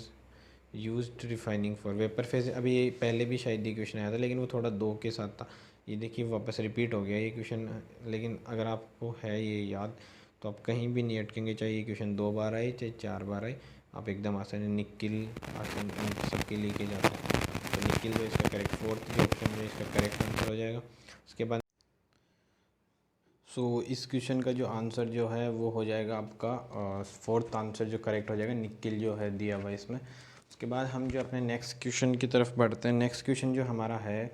used refining for. Vapour phase अभी ये पहले भी शायद ये क्वेश्चन आया था, लेकिन वो थोड़ा दो के साथ था। ये देखिए वापस रिपीट हो गया ये क्वेश्चन। लेकिन अगर आपको है ये याद तो आप कहीं भी नहीं अटकेंगे, चाहे ये क्वेश्चन 2 बार आए चाहे 4 बार आए, आप एकदम आसानी निकिल आसान सबके लेके जाते हैं। तो निकिल जो इसका करेक्ट फोर्थ जो ऑप्शन जो इसका करेक्ट आंसर हो जाएगा। उसके बाद इस क्वेश्चन का जो आंसर जो है वो हो जाएगा आपका फोर्थ आंसर जो करेक्ट हो जाएगा, निकिल जो है दिया हुआ इसमें। उसके बाद हम जो अपने नेक्स्ट क्वेश्चन की तरफ बढ़ते हैं। नेक्स्ट क्वेश्चन जो हमारा है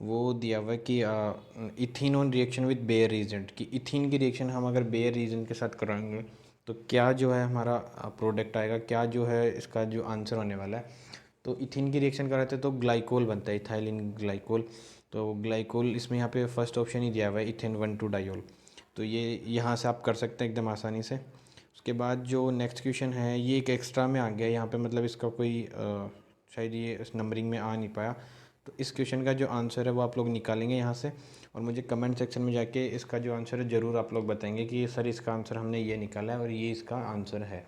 वो दिया हुआ है कि ethene on reaction with Baeyer reagent, कि इथीन की रिएक्शन हम अगर बेयर रीजेंट के साथ कराएंगे तो क्या जो है हमारा प्रोडक्ट आएगा, क्या जो है इसका जो आंसर होने वाला है। तो इथीन की रिएक्शन कराते हैं तो ग्लाइकोल बनता है, इथाइलिन ग्लाइकोल। तो ग्लाइकोल इसमें यहाँ पे फर्स्ट ऑप्शन ही दिया हुआ है, इथेन 1,2 डायोल। तो ये यहाँ से आप कर सकते हैं एकदम आसानी से। उसके बाद जो नेक्स्ट क्वेश्चन है ये एक एक्स्ट्रा में आ गया यहाँ पे, मतलब इसका कोई शायद ये इस नंबरिंग में आ नहीं पाया। तो इस क्वेश्चन का जो आंसर है वो आप लोग निकालेंगे यहाँ से, और मुझे कमेंट सेक्शन में जाके इसका जो आंसर है ज़रूर आप लोग बताएंगे कि सर इसका आंसर हमने ये निकाला है और ये इसका आंसर है।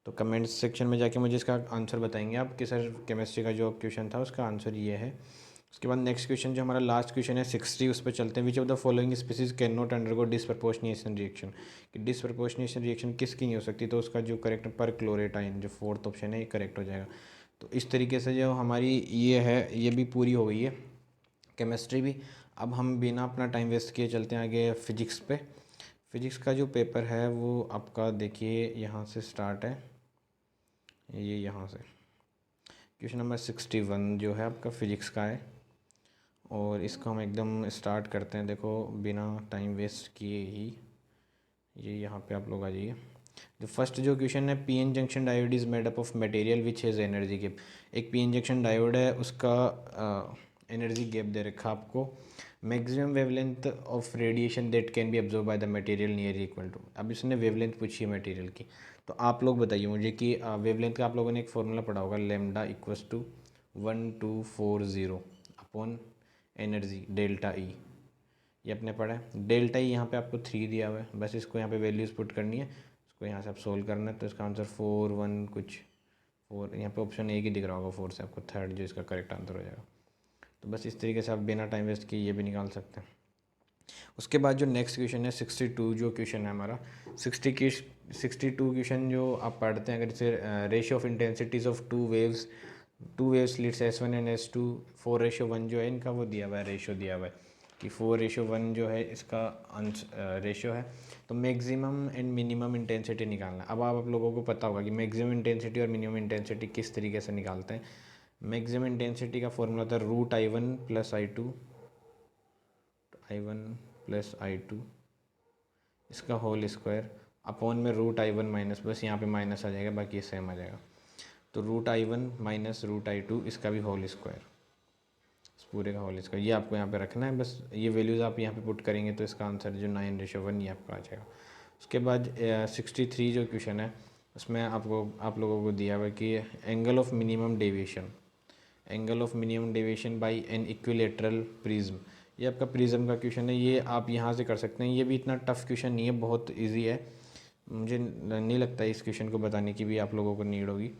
तो कमेंट सेक्शन में जाके मुझे इसका आंसर बताएंगे आप कि सर केमिस्ट्री का जो क्वेश्चन था उसका आंसर ये है। उसके बाद नेक्स्ट क्वेश्चन जो हमारा लास्ट क्वेश्चन है 60, उस पर चलते हैं। Which of the following species can not undergo disproportionation reaction, कि डिसप्रपोर्शनेशन रिएक्शन किसकी नहीं हो सकती। तो उसका जो करेक्ट पर क्लोरेटाइन जो फोर्थ ऑप्शन है ये करेक्ट हो जाएगा। तो इस तरीके से जो हमारी ये है ये भी पूरी हो गई है केमिस्ट्री भी। अब हम बिना अपना टाइम वेस्ट किए चलते हैं आगे फिजिक्स पे। फिजिक्स का जो पेपर है वो आपका देखिए यहाँ से स्टार्ट है, ये यहाँ से क्वेश्चन नंबर 61 जो है आपका फिजिक्स का है, और इसको हम एकदम स्टार्ट करते हैं। देखो बिना टाइम वेस्ट किए ही ये यहाँ पे आप लोग आ जाइए। जो फर्स्ट जो क्वेश्चन है, p n junction diode is made up of material which has energy gap. एक पी एन जंक्शन डायोड है, उसका एनर्जी गैप दे रखा आपको। Maximum wavelength of radiation that can be absorb by the material near equal to. अब इसने वेवलेंथ पूछी है मटेरियल की, तो आप लोग बताइए मुझे कि वेवलेंथ का आप लोगों ने एक फॉर्मूला पढ़ा होगा, lambda equals to 1240 upon energy delta E, ये आपने पढ़ा है। डेल्टा ई यहाँ पे आपको 3 दिया हुआ है, बस इसको यहाँ पे वैल्यूज़ पुट करनी है, इसको यहाँ से आप सोल्व करना है। तो इसका आंसर 4 1 कुछ 4, यहाँ पे ऑप्शन ए ही दिख रहा होगा 4 से आपको, थर्ड जो इसका करेक्ट आंसर हो जाएगा। तो बस इस तरीके से आप बिना टाइम वेस्ट किए ये भी निकाल सकते हैं। उसके बाद जो नेक्स्ट क्वेश्चन है 62 जो क्वेश्चन है हमारा, 62 क्वेश्चन जो आप पढ़ते हैं, अगर इसे ratio of intensities of two wave slits S1 and S2 4:1 जो है इनका वो दिया हुआ है, रेशियो दिया हुआ है कि 4:1 जो है इसका रेशियो है। तो मैक्सिमम एंड मिनिमम इंटेंसिटी निकालना। अब आप लोगों को पता होगा कि मैक्सिमम इंटेंसिटी और मिनिमम इंटेंसिटी किस तरीके से निकालते हैं। मैक्सिमम इंटेंसिटी का फॉर्मूला था √I1 + I2 इसका होल स्क्वायर अपॉन में √I1 माइनस, बस यहाँ पे माइनस आ जाएगा, बाकी सेम आ जाएगा। तो √I1 माइनस √I2 इसका भी होल स्क्वायर, इस पूरे का होल स्क्वायर, ये आपको यहाँ पे रखना है। बस ये वैल्यूज़ आप यहाँ पे पुट करेंगे तो इसका आंसर जो 9:1 ये आपका आ जाएगा। उसके बाद 63 जो क्वेश्चन है उसमें आप लोगों को दिया हुआ है कि angle of minimum deviation by an equilateral prism. ये आपका प्रिज्म का क्वेश्चन है, ये आप यहाँ से कर सकते हैं। ये भी इतना टफ क्वेश्चन नहीं है, बहुत ईजी है। मुझे नहीं लगता इस क्वेश्चन को बताने की भी आप लोगों को नीड होगी,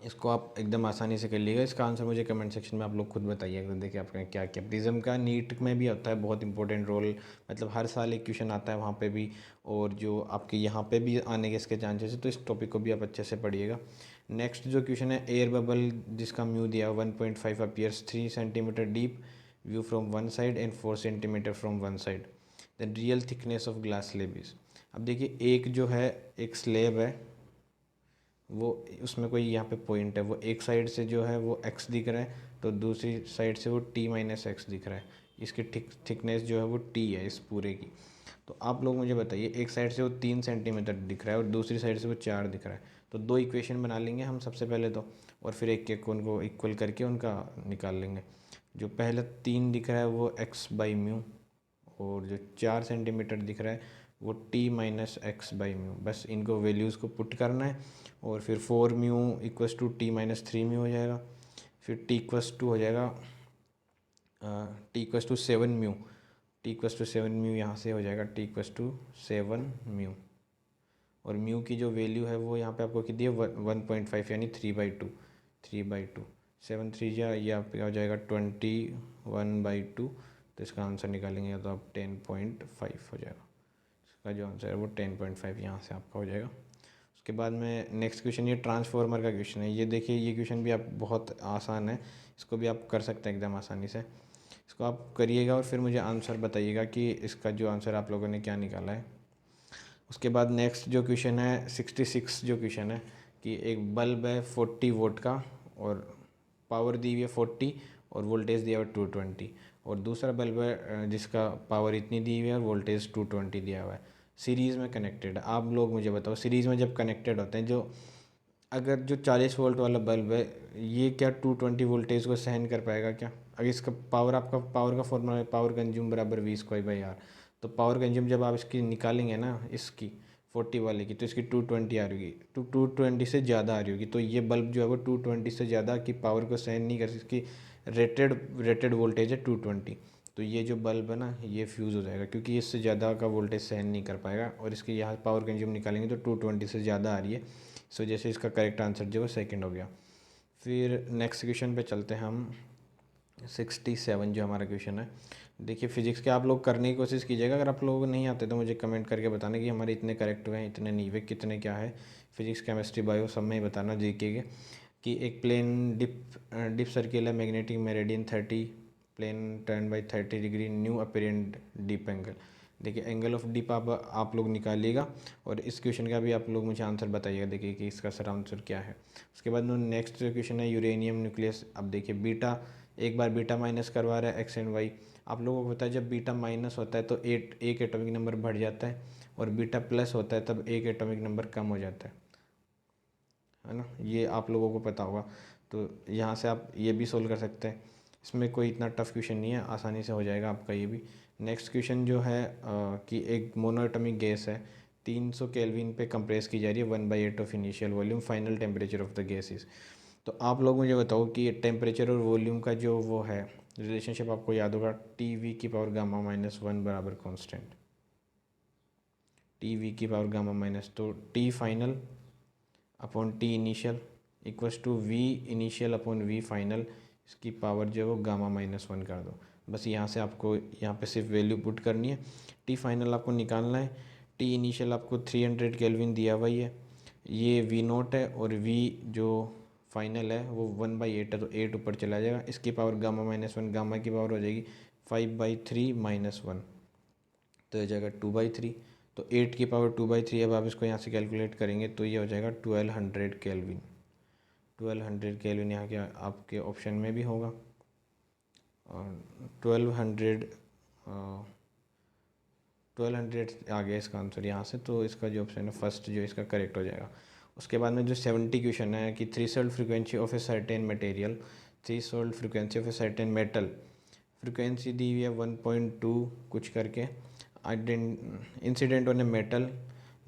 इसको आप एकदम आसानी से कर लीजिएगा। इसका आंसर मुझे कमेंट सेक्शन में आप लोग खुद बताइएगा। देखिए आपने क्या क्या, प्रिज्म का नीट में भी होता है बहुत इंपॉर्टेंट रोल, मतलब हर साल एक क्वेश्चन आता है वहाँ पे भी, और जो आपके यहाँ पे भी आने के इसके चांसेस है। तो इस टॉपिक को भी आप अच्छे से पढ़िएगा। नेक्स्ट जो क्वेश्चन है, एयर बबल जिसका म्यू दिया 1.5 appears 3 centimetre deep view from one side and 4 centimetre from one side, the real thickness of glass slab is. अब देखिए एक जो है एक स्लेब है, वो उसमें कोई यहाँ पे पॉइंट है, वो एक साइड से जो है वो x दिख रहा है, तो दूसरी साइड से वो t-x दिख रहा है। इसकी थिकनेस जो है वो t है इस पूरे की। तो आप लोग मुझे बताइए, एक साइड से वो 3 सेंटीमीटर दिख रहा है और दूसरी साइड से वो 4 दिख रहा है, तो दो इक्वेशन बना लेंगे हम सबसे पहले तो, और फिर एक एक उनको इक्वल करके उनका निकाल लेंगे। जो पहला 3 दिख रहा है वो x/μ, और जो 4 सेंटीमीटर दिख रहा है वो t-x/μ। बस इनको वैल्यूज़ को पुट करना है, और फिर 4μ इक्वस टू t-3μ हो जाएगा। फिर t=2 हो जाएगा, t=7μ, t=7μ यहाँ से हो जाएगा t=7μ। और म्यू की जो वैल्यू है वो यहाँ पे आपको कितनी है 1.5 यानी 3/2 7 3 जा ये आप हो जाएगा 21/2। तो इसका आंसर निकालेंगे तो आप 10.5 हो जाएगा। इसका जो आंसर है वो 10.5 यहाँ से आपका हो जाएगा। उसके बाद में नेक्स्ट क्वेश्चन, ये ट्रांसफार्मर का क्वेश्चन है। ये देखिए ये क्वेश्चन भी आप बहुत आसान है, इसको भी आप कर सकते हैं एकदम आसानी से। इसको आप करिएगा और फिर मुझे आंसर बताइएगा कि इसका जो आंसर आप लोगों ने क्या निकाला है। उसके बाद नेक्स्ट जो क्वेश्चन है 66 जो क्वेश्चन है कि एक बल्ब है 40 वोट का, और पावर दी हुई है 40 और वोल्टेज दिया हुआ है 220, और दूसरा बल्ब है जिसका पावर इतनी दी हुई है और वोल्टेज 220 दिया हुआ है, सीरीज़ में कनेक्टेड। आप लोग मुझे बताओ, सीरीज़ में जब कनेक्टेड होते हैं, जो अगर जो 40 वोल्ट वाला बल्ब है ये क्या 220 वोल्टेज को सहन कर पाएगा क्या? अगर इसका पावर, आपका पावर का फॉर्मूला है पावर कंज्यूम बराबर V²/R। तो पावर कंज्यूम जब आप इसकी निकालेंगे ना, इसकी 40 वाले की, तो इसकी 220 आ रही होगी, तो 220 से ज़्यादा आ रही होगी। तो ये बल्ब जो है वो 220 से ज़्यादा की पावर को सहन नहीं कर सकती, रेटेड वोल्टेज है 220। तो ये जो बल्ब है ना ये फ्यूज़ हो जाएगा, क्योंकि इससे ज़्यादा का वोल्टेज सहन नहीं कर पाएगा, और इसके यहाँ पावर कंज्यूम निकालेंगे तो 220 से ज़्यादा आ रही है, इस वजह से इसका करेक्ट आंसर जो है सेकंड हो गया। फिर नेक्स्ट क्वेश्चन पे चलते हैं हम, 67 जो हमारा क्वेश्चन है। देखिए फिजिक्स के आप लोग करने की कोशिश कीजिएगा, अगर आप लोगों को नहीं आते तो मुझे कमेंट करके बताना कि हमारे इतने करेक्ट हुए हैं, इतने नहीं हुए, कितने क्या है। फिजिक्स केमिस्ट्री बायो सब में ही बताना जीके के, कि एक प्लेन डिप सर्किल है, magnetic meridian 30 plane turn by 30 degree new apparent dip angle. देखिए एंगल ऑफ डीप आप लोग निकालिएगा और इस क्वेश्चन का भी आप लोग मुझे आंसर बताइएगा, देखिए कि इसका सर आंसर क्या है। उसके बाद में नेक्स्ट क्वेश्चन है यूरेनियम न्यूक्लियस। अब देखिए बीटा, एक बार बीटा माइनस करवा रहा है एक्स एंड वाई। आप लोगों को पता है जब बीटा माइनस होता है तो एक एटॉमिक नंबर बढ़ जाता है, और बीटा प्लस होता है तब एक एटॉमिक नंबर कम हो जाता है ना, ये आप लोगों को पता होगा। तो यहाँ से आप ये भी सोल्व कर सकते हैं, इसमें कोई इतना टफ क्वेश्चन नहीं है, आसानी से हो जाएगा आपका ये भी। नेक्स्ट क्वेश्चन जो है कि एक मोनोएटॉमिक गैस है 300 केल्विन पे कंप्रेस की जा रही है 1/8 of initial volume, final temperature of the gas is. तो आप लोग मुझे बताओ कि टेम्परेचर और वॉल्यूम का जो वो है रिलेशनशिप आपको याद होगा, टी वी की पावर गामा माइनस 1 बराबर कॉन्स्टेंट, टी वी की पावर गामा माइनस, तो T final upon T initial equals to V initial upon V final, इसकी पावर जो है वो गामा माइनस 1 कर दो। बस यहाँ से आपको यहाँ पे सिर्फ वैल्यू पुट करनी है, टी फाइनल आपको निकालना है, टी इनिशियल आपको 300 केल्विन दिया हुआ ही है, ये वी नोट है, और वी जो फाइनल है वो 1/8 है, तो 8 ऊपर चला जाएगा, इसकी पावर गामा माइनस 1, गामा की पावर हो जाएगी 5/3 माइनस 1, तो हो जाएगा 2/3। तो 8 की पावर 2/3, अब आप इसको यहाँ से कैलकुलेट करेंगे तो ये हो जाएगा 1200 केल्विन। 1200 केल्विन यहाँ के आपके ऑप्शन में भी होगा, और 1200 आ गया इसका आंसर यहाँ से, तो इसका जो ऑप्शन है फर्स्ट जो इसका करेक्ट हो जाएगा। उसके बाद में जो 70 क्वेश्चन है कि threshold frequency of a certain material, threshold frequency of a certain metal, frequency दी हुई है 1.2 कुछ करके, incident on a metal,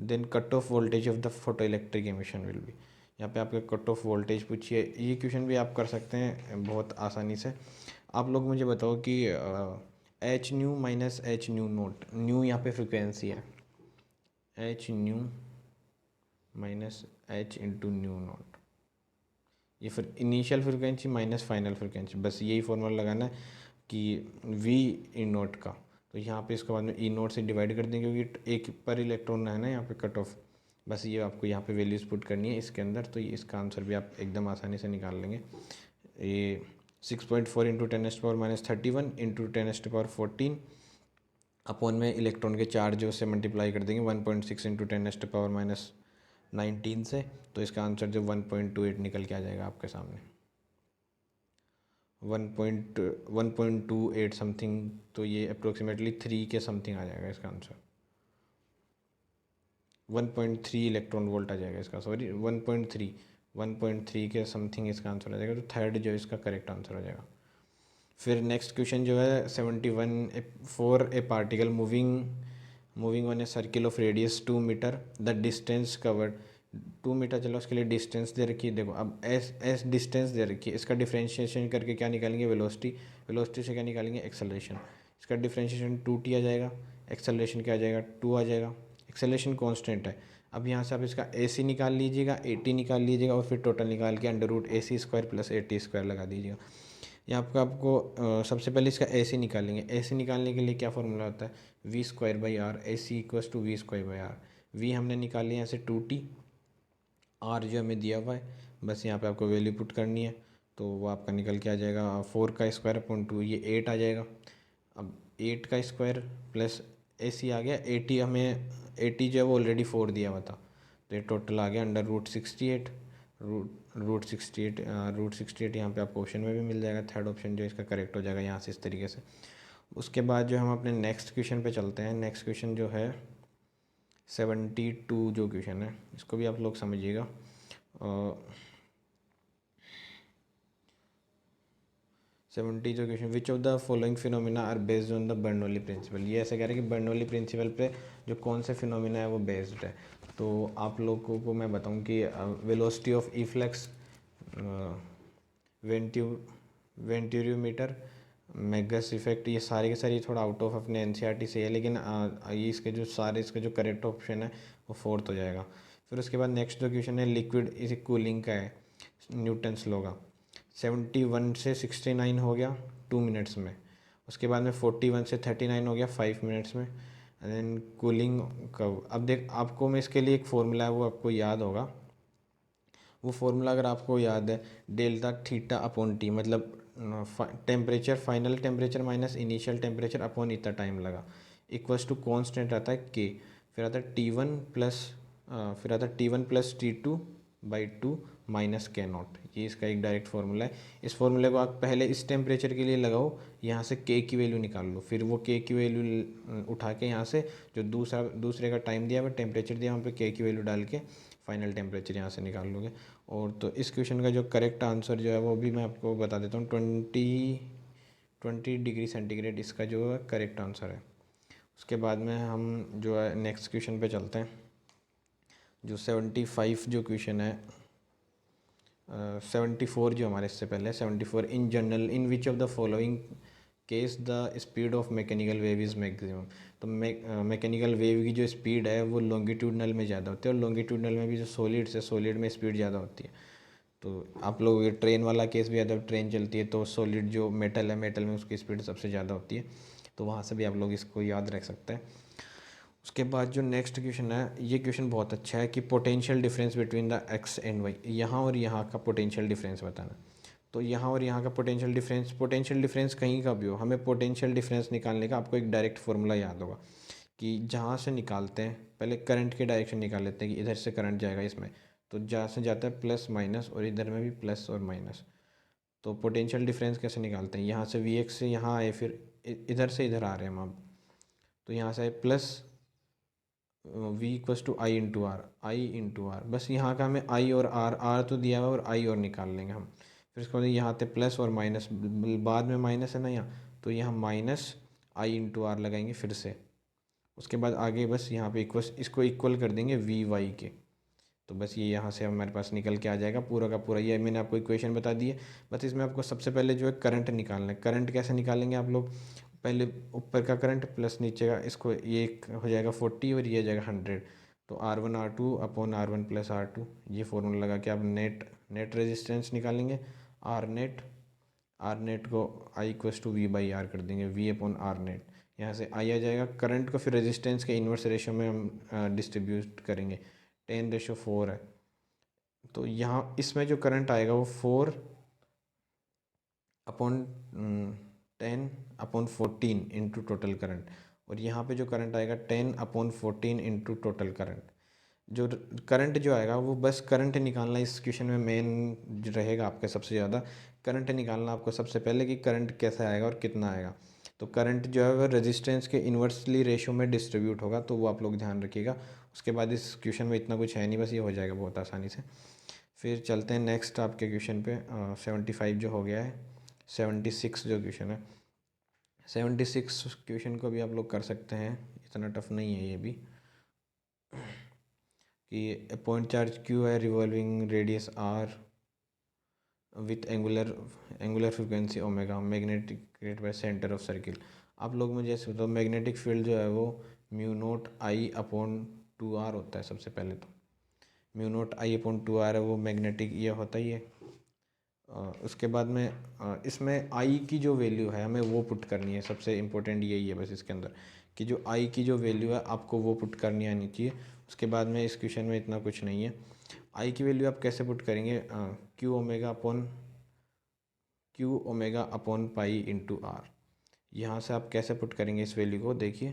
then cut off voltage of the photo electric emission will be. यहाँ पे आपके कट ऑफ वोल्टेज पूछिए, ये क्वेश्चन भी आप कर सकते हैं बहुत आसानी से। आप लोग मुझे बताओ कि H new minus H new note, new यहाँ पे फ्रिक्वेंसी है, H new minus H into new note, ये फिर initial frequency minus final frequency, बस यही फॉर्मूला लगाना है कि वी ई नोट का, तो यहाँ पे इसके बाद में ई नोट से डिवाइड कर देंगे क्योंकि एक पर इलेक्ट्रॉन है ना यहाँ पे कट ऑफ, बस ये आपको यहाँ पे वैल्यूज पुट करनी है इसके अंदर, तो ये इसका आंसर भी आप एकदम आसानी से निकाल लेंगे। ये 6.4 इंटू 10⁻31 इंटू 10⁻14 अपॉन में इलेक्ट्रॉन के चार्ज जो से मल्टीप्लाई कर देंगे 1.6 इंटू 10⁻19 से, तो इसका आंसर जो 1.28 निकल के आ जाएगा आपके सामने, 1.28 समथिंग, तो ये अप्रोक्सीमेटली 3 के समथिंग आ जाएगा इसका आंसर, 1.3 इलेक्ट्रॉन वोल्ट आ जाएगा इसका, सॉरी 1.3 के समथिंग इसका आंसर आ जाएगा, तो थर्ड जो इसका करेक्ट आंसर हो जाएगा। फिर नेक्स्ट क्वेश्चन जो है 71, for a particle moving on a circle of radius 2 metre, the distance covered 2 metre, चलो उसके लिए डिस्टेंस दे रखी है, देखो अब एस डिस्टेंस दे रखी है, इसका डिफ्रेंशिएशन करके क्या निकालेंगे, वेलोसिटी से क्या निकालेंगे, एक्सेलरेशन, इसका डिफ्रेंशिएशन 2t आ जाएगा, एक्सेलरेशन क्या आ जाएगा 2 आ जाएगा, एक्सेलरेशन कांस्टेंट है। अब यहाँ से आप इसका AC निकाल लीजिएगा, AT निकाल लीजिएगा, और फिर टोटल निकाल के √AC² + AT² लगा दीजिएगा। यहाँ पर आपको सबसे पहले इसका AC निकालेंगे, AC निकालने के लिए क्या फॉर्मूला होता है, V²/R, AC = V²/R, V हमने निकाल लिया यहाँ से 2t, R जो हमें दिया हुआ है, बस यहाँ पे आपको वैल्यू पुट करनी है, तो वो आपका निकल के आ जाएगा 4 का स्क्वायर अपॉन 2, ये 8 आ जाएगा। अब 8 का स्क्वायर प्लस AC आ गया, 80 हमें 80 जो है वो ऑलरेडी 4 दिया हुआ था, तो ये टोटल आ गया √68, √68 यहाँ पे आपको ऑप्शन में भी मिल जाएगा, थर्ड ऑप्शन जो इसका करेक्ट हो जाएगा यहाँ से इस तरीके से। उसके बाद जो हम अपने नेक्स्ट क्वेश्चन पे चलते हैं, नेक्स्ट क्वेश्चन जो है 72 जो क्वेश्चन है, इसको भी आप लोग समझिएगा। 70 जो question, which of the following phenomena are based on the Bernoulli principle, ये ऐसे कह रहे हैं कि बर्नौली प्रिंसिपल पे जो कौन से फिनोमिना है वो बेस्ड है। तो आप लोगों को मैं बताऊं कि velocity of efflux, venturimeter, Magnus effect, ये सारे के सारे थोड़ा आउट ऑफ अपने NCERT से है, लेकिन ये इसके जो करेक्ट ऑप्शन है वो 4th हो जाएगा। फिर उसके बाद नेक्स्ट जो क्वेश्चन है लिक्विड इस कूलिंग का है, न्यूटन्स लॉ का, 71 से 69 हो गया 2 मिनट्स में, उसके बाद में 41 से 39 हो गया 5 मिनट्स में, एंड देन कूलिंग कर्व। अब देख आपको मैं इसके लिए एक फॉर्मूला है वो आपको याद होगा, वो फॉर्मूला अगर आपको याद है, डेल्टा थीटा अपॉन टी, मतलब temperature, final temperature minus initial temperature upon इतना टाइम लगा, इक्वल्स टू कॉन्स्टेंट आता है के, फिर आता है T1 प्लस, फिर आता है T1 प्लस T2/2 माइनस के नॉट। ये इसका एक डायरेक्ट फार्मूला है। इस फार्मूले को आप पहले इस टेम्परेचर के लिए लगाओ, यहाँ से के की वैल्यू निकाल लो, फिर वो के की वैल्यू उठा के यहाँ से जो दूसरे का टाइम दिया हुआ टेम्परेचर दिया वहाँ पे के की वैल्यू डाल के फाइनल टेम्परेचर यहाँ से निकाल लोगे। और तो इस क्वेश्चन का जो करेक्ट आंसर जो है वो भी मैं आपको बता देता हूँ, 20 डिग्री सेंटीग्रेड इसका जो है करेक्ट आंसर है। उसके बाद में हम जो है नेक्स्ट क्वेश्चन पे चलते हैं, जो 75 जो क्वेश्चन है, 74 जो हमारे इससे पहले 74, in general in which of the following case the speed of mechanical wave is maximum. तो मैकेनिकल वेव की जो स्पीड है वो लॉन्गिट्यूडनल में ज़्यादा होती है, और लॉन्गिट्यूडनल में भी जो सॉलिड से सॉलिड में स्पीड ज़्यादा होती है। तो आप लोग ये ट्रेन वाला केस भी, अगर ट्रेन चलती है तो सॉलिड जो मेटल है, मेटल में उसकी स्पीड सबसे ज़्यादा होती है, तो वहाँ से भी आप लोग इसको याद रख सकते हैं। उसके बाद जो नेक्स्ट क्वेश्चन है, ये क्वेश्चन बहुत अच्छा है कि potential difference between the X and Y, यहाँ और यहाँ का पोटेंशियल डिफरेंस बताना। तो यहाँ और यहाँ का पोटेंशियल डिफरेंस कहीं का भी हो, हमें पोटेंशियल डिफरेंस निकालने का आपको एक डायरेक्ट फार्मूला याद होगा कि जहाँ से निकालते हैं, पहले करंट के डायरेक्शन निकाल लेते हैं कि इधर से करंट जाएगा इसमें, तो जहाँ से जाता है प्लस माइनस, और इधर में भी प्लस और माइनस। तो पोटेंशियल डिफरेंस कैसे निकालते हैं, यहाँ से Vx से यहाँ आए, फिर इधर से इधर आ रहे हैं हम अब, तो यहाँ से आए प्लस V = I × R, बस यहाँ का हमें I और R तो दिया हुआ और I और निकाल लेंगे हम। फिर इसके बाद यहाँ आते प्लस और माइनस, बाद में माइनस है ना यहाँ, तो यहाँ माइनस I × R लगाएंगे फिर से। उसके बाद आगे बस यहाँ पे इसको इक्वल कर देंगे Vy के, तो बस ये यहाँ से हमारे पास निकल के आ जाएगा पूरा का पूरा। ये मैंने आपको इक्वेशन बता दी है। बस इसमें आपको सबसे पहले जो है करंट निकालना है। करंट कैसे निकालेंगे आप लोग, पहले ऊपर का करंट प्लस नीचे का, इसको ये हो जाएगा 40 और ये हो जाएगा 100, तो R1 R2/R1 + R2, ये फॉर्मूला लगा के आप नेट रेजिस्टेंस निकालेंगे। आर नेट को I = V/R कर देंगे, V/R नेट। यहाँ से I आ जाएगा, करंट को फिर रेजिस्टेंस के इन्वर्स रेशियो में हम डिस्ट्रीब्यूट करेंगे, 10:4 है। तो यहाँ इसमें जो करंट आएगा वो 4/10/14 इंटू टोटल करंट, और यहाँ पे जो करंट आएगा 10/14 इंटू टोटल करंट। जो करंट जो आएगा वो बस करंट निकालना इस क्वेश्चन में मेन रहेगा आपके, सबसे ज़्यादा करंट निकालना आपको सबसे पहले कि करंट कैसा आएगा और कितना आएगा। तो करंट जो है वो रेजिस्टेंस के इन्वर्सली रेशियो में डिस्ट्रीब्यूट होगा, तो वो आप लोग ध्यान रखिएगा। उसके बाद इस क्वेश्चन में इतना कुछ है नहीं, बस ये हो जाएगा बहुत आसानी से। फिर चलते हैं नेक्स्ट आपके क्वेश्चन पे, 75 जो हो गया है, 76 जो क्वेश्चन है। 76 क्वेश्चन को भी आप लोग कर सकते हैं, इतना टफ नहीं है ये भी, कि पॉइंट चार्ज क्यू है, revolving radius R with angular frequency omega, magnetic create bye centre of circle. आप लोग मुझे ऐसे बताओ, मैग्नेटिक फील्ड जो है वो μ0I/2R होता है। सबसे पहले तो μ0I/2R है, वो मैग्नेटिक ये होता ही है। उसके बाद में इसमें I की जो वैल्यू है हमें वो पुट करनी है, सबसे इम्पोर्टेंट यही है बस इसके अंदर, कि जो I की जो वैल्यू है आपको वो पुट करनी आनी चाहिए। उसके बाद में इस क्वेश्चन में इतना कुछ नहीं है। I की वैल्यू आप कैसे पुट करेंगे, Q⍵/π/R, यहाँ से आप कैसे पुट करेंगे इस वैल्यू को, देखिए।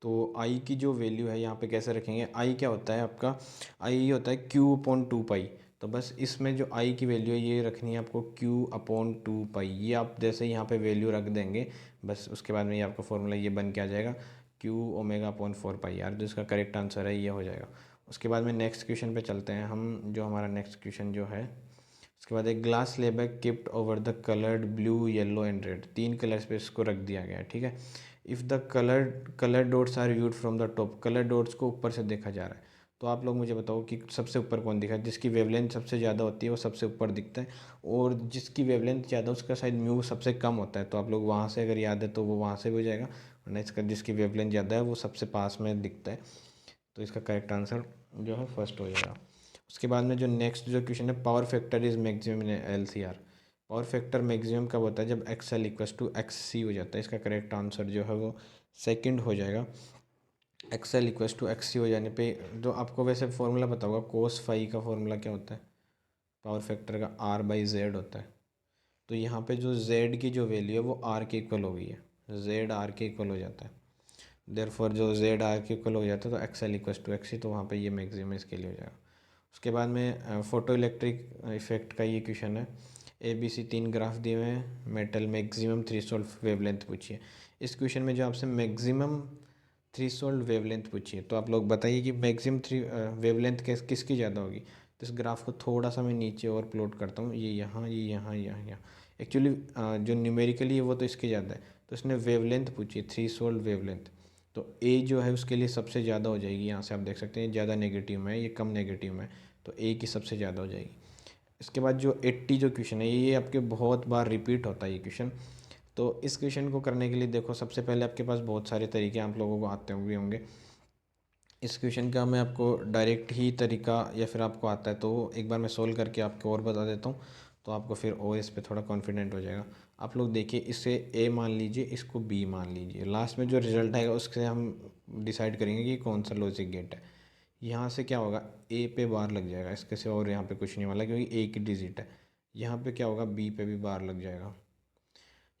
तो I की जो वैल्यू है यहाँ पे कैसे रखेंगे, I क्या होता है आपका, I होता है Q/2π। तो बस इसमें जो I की वैल्यू है ये रखनी है आपको Q/2π। ये आप जैसे यहाँ पे वैल्यू रख देंगे बस, उसके बाद में ये आपका फॉर्मूला ये बन के आ जाएगा Q⍵/4πR, जो इसका करेक्ट आंसर है ये हो जाएगा। उसके बाद में नेक्स्ट क्वेश्चन पे चलते हैं हम, जो हमारा नेक्स्ट क्वेश्चन जो है, उसके बाद एक ग्लास स्लैब है kept over the coloured blue yellow and red, 3 colours पे इसको रख दिया गया है, ठीक है। If the colour dots are viewed from the top, colour dots को ऊपर से देखा जा रहा है, तो आप लोग मुझे बताओ कि सबसे ऊपर कौन दिखा है, जिसकी वेवलेंथ सबसे ज़्यादा होती है वो सबसे ऊपर दिखता है, और जिसकी वेवलेंथ ज़्यादा उसका शायद म्यू सबसे कम होता है। तो आप लोग वहाँ से अगर याद है तो वो वहाँ से भी हो जाएगा, वरना इसका जिसकी वेवलेंथ ज़्यादा है वो सबसे पास में दिखता है। तो इसका करेक्ट आंसर जो है फर्स्ट हो जाएगा। उसके बाद में जो नेक्स्ट जो क्वेश्चन है, power factor is maximum in LCR। Power factor maximum कब होता है, जब XL = XC हो जाता है। इसका करेक्ट आंसर जो है वो सेकंड हो जाएगा। XL = XC हो जाने पे, जो आपको वैसे फॉर्मूला पता होगा, cos φ का फॉर्मूला क्या होता है पावर फैक्टर का, R/Z होता है। तो यहाँ पे जो z की जो वैल्यू है वो r के इक्वल हो गई है, z r के इक्वल हो जाता है। देयरफॉर जो z r के इक्वल हो जाता है तो x l equal to x ही, तो वहाँ पे ये मैक्सिमम इसके लिए हो जाएगा। उसके बाद में फोटो इलेक्ट्रिक इफेक्ट का ये क्वेश्चन है। ABC 3 ग्राफ दिए हुए हैं, मेटल मैक्सिमम थ्रेशोल्ड वेवलेंथ पूछिए। इस क्वेश्चन में जो आपसे मैक्सिमम थ्रेशोल्ड वेवलेंथ पूछिए, तो आप लोग बताइए कि मैक्सिमम वेवलेंथ किसकी ज़्यादा होगी। तो इस ग्राफ को थोड़ा सा मैं नीचे और प्लॉट करता हूँ, ये यहाँ, ये यहाँ, यहाँ, यहाँ। एक्चुअली जो न्यूमेरिकली है वो तो इसकी ज़्यादा है, तो इसने वेवलेंथ पूछी है, थ्रेशोल्ड वेवलेंथ। तो ए जो है उसके लिए सबसे ज़्यादा हो जाएगी, यहाँ से आप देख सकते हैं ज़्यादा नेगेटिव में है, ये कम नेगेटिव में है, तो ए की सबसे ज़्यादा हो जाएगी। इसके बाद जो 80 जो क्वेश्चन है ये आपके बहुत बार रिपीट होता है ये क्वेश्चन। तो इस क्वेश्चन को करने के लिए देखो, सबसे पहले आपके पास बहुत सारे तरीके आप लोगों को आते होंगे। इस क्वेश्चन का मैं आपको डायरेक्ट ही तरीका या फिर आपको आता है तो एक बार मैं सोल्व करके आपको और बता देता हूँ, तो आपको फिर और इस पे थोड़ा कॉन्फिडेंट हो जाएगा। आप लोग देखिए, इसे ए मान लीजिए, इसको बी मान लीजिए, लास्ट में जो रिजल्ट आएगा उससे हम डिसाइड करेंगे कि कौन सा लॉजिक गेट है। यहाँ से क्या होगा, ए पे बार लग जाएगा, इसके सिवा और यहाँ पे कुछ नहीं वाला क्योंकि ए की डिजिट है। यहाँ पे क्या होगा, बी पे भी बार लग जाएगा।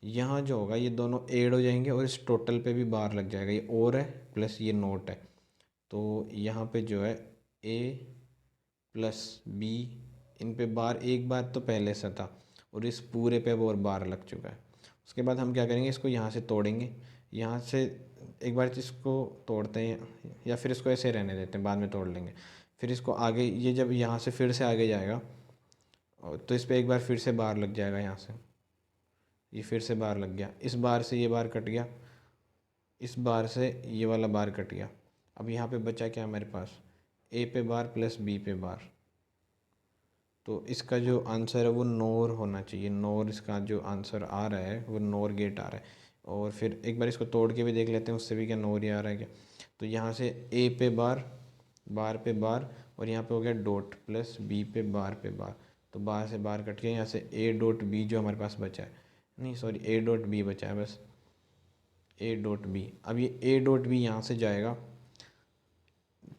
यहाँ जो होगा ये दोनों ऐड हो जाएंगे और इस टोटल पे भी बार लग जाएगा, ये और है प्लस ये नोट है। तो यहाँ पे जो है ए प्लस बी, इन पे बार एक बार तो पहले से था और इस पूरे पे और बार लग चुका है। उसके बाद हम क्या करेंगे, इसको यहाँ से तोड़ेंगे, यहाँ से एक बार इसको तोड़ते हैं या फिर इसको ऐसे रहने देते हैं, बाद में तोड़ लेंगे। फिर इसको आगे, ये जब यहाँ से फिर से आगे जाएगा तो इस पर एक बार फिर से बार लग जाएगा, यहाँ से ये फिर से बार लग गया, इस बार से ये बार कट गया, इस बार से ये वाला बार कट गया। अब यहाँ पे बचा क्या हमारे पास, ए पे बार प्लस बी पे बार। तो इसका जो आंसर है वो नोर होना चाहिए, नोर इसका जो आंसर आ रहा है वो नोर गेट आ रहा है। और फिर एक बार इसको तोड़ के भी देख लेते हैं, उससे भी क्या नोर ही आ रहा है क्या। तो यहाँ से ए पे बार, बार पे बार, और यहाँ पे हो गया डॉट प्लस बी पे बार, तो बार से बार कट गया। यहाँ से ए डॉट बी जो हमारे पास बचा है, नहीं सॉरी, ए डॉट बी बचा है बस, ए डॉट बी। अब ये ए डॉट बी यहाँ से जाएगा,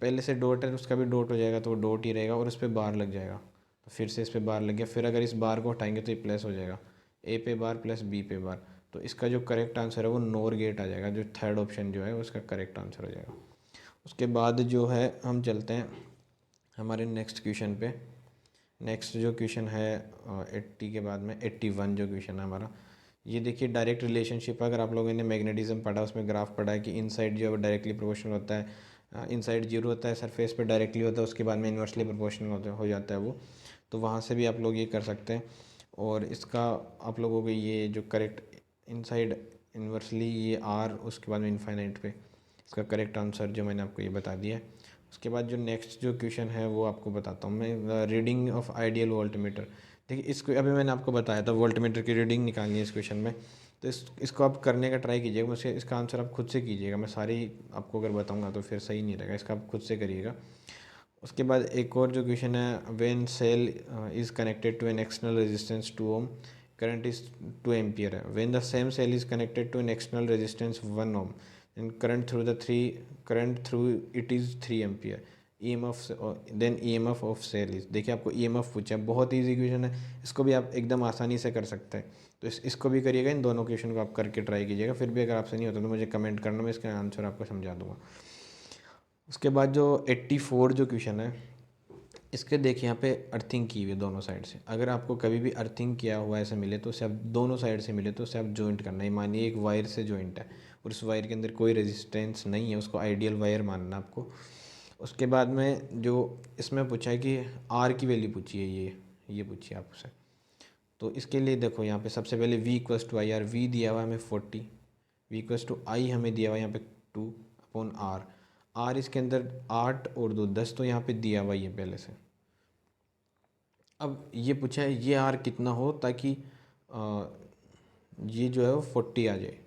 पहले से डॉट है उसका भी डॉट हो जाएगा, तो वो डॉट ही रहेगा और उस पर बार लग जाएगा। तो फिर से इस पे बार लग गया, फिर अगर इस बार को हटाएंगे तो ये प्लस हो जाएगा, ए पे बार प्लस बी पे बार। तो इसका जो करेक्ट आंसर है वो नोर गेट आ जाएगा, जो थर्ड ऑप्शन जो है उसका करेक्ट आंसर हो जाएगा। उसके बाद जो है हम चलते हैं हमारे नेक्स्ट क्वेश्चन पे। नेक्स्ट जो क्वेश्चन है 80 के बाद में 81 जो क्वेश्चन है हमारा, ये देखिए डायरेक्ट रिलेशनशिप। अगर आप लोगों ने मैग्नेटिज्म पढ़ा, उसमें ग्राफ पढ़ा है कि इनसाइड जो है डायरेक्टली प्रोपोर्शनल होता है, इनसाइड जीरो होता है, सरफेस पे डायरेक्टली होता है, उसके बाद में इन्वर्सली प्रोपोर्शनल हो जाता है वो। तो वहाँ से भी आप लोग ये कर सकते हैं। और इसका आप लोगों को ये जो करेक्ट इनसाइड इन्वर्सली ये आर, उसके बाद में इनफाइनाइट पे, इसका करेक्ट आंसर जो मैंने आपको ये बता दिया है। उसके बाद जो नेक्स्ट जो क्वेश्चन है वो आपको बताता हूँ मैं, रीडिंग ऑफ आइडियल वोल्टमीटर। देखिए इसको अभी मैंने आपको बताया था वोल्टमीटर की रीडिंग निकालनी है इस क्वेश्चन में। तो इसको आप करने का ट्राई कीजिएगा, मुझसे इसका आंसर आप खुद से कीजिएगा, मैं सारी आपको अगर बताऊँगा तो फिर सही नहीं रहेगा, इसका आप खुद से करिएगा। उसके बाद एक और जो क्वेश्चन है, when cell is connected to an external resistance 2 ohm, current is 2 ampere है। When the same cell is connected to an external resistance 1 ohm, and current through it is 3 ampere, EMF of cell is. देखिए आपको EMF पूछा है, बहुत ईजी क्वेश्चन है, इसको भी आप एकदम आसानी से कर सकते हैं। तो इसको भी करिएगा, इन दोनों क्वेश्चन को आप करके ट्राई कीजिएगा। फिर भी अगर आपसे नहीं होता तो मुझे कमेंट करना, मैं इसका आंसर आपको समझा दूंगा। उसके बाद जो 84 जो क्वेश्चन है, इसके देखिए यहाँ पे अर्थिंग की हुई है दोनों साइड से। अगर आपको कभी भी अर्थिंग किया हुआ ऐसा मिले तो उसे आप दोनों साइड से मिले तो उसे आप जॉइंट करना है। मानिए एक वायर से जॉइंट है और उस वायर के अंदर कोई रेजिस्टेंस नहीं है, उसको आइडियल वायर मानना आपको। उसके बाद में जो इसमें पूछा है कि आर की वैल्यू पूछी है, ये पूछी है आपसे। तो इसके लिए देखो यहाँ पे सबसे पहले V equals to I R, V दिया हुआ है हमें 40, V इक्वस टू आई हमें दिया हुआ है यहाँ पे 2/R। आर इसके अंदर 8 और 2 10, तो यहाँ पे दिया हुआ ही है पहले से। अब ये पूछा है ये आर कितना हो ताकि ये जो है वो 40 आ जाए।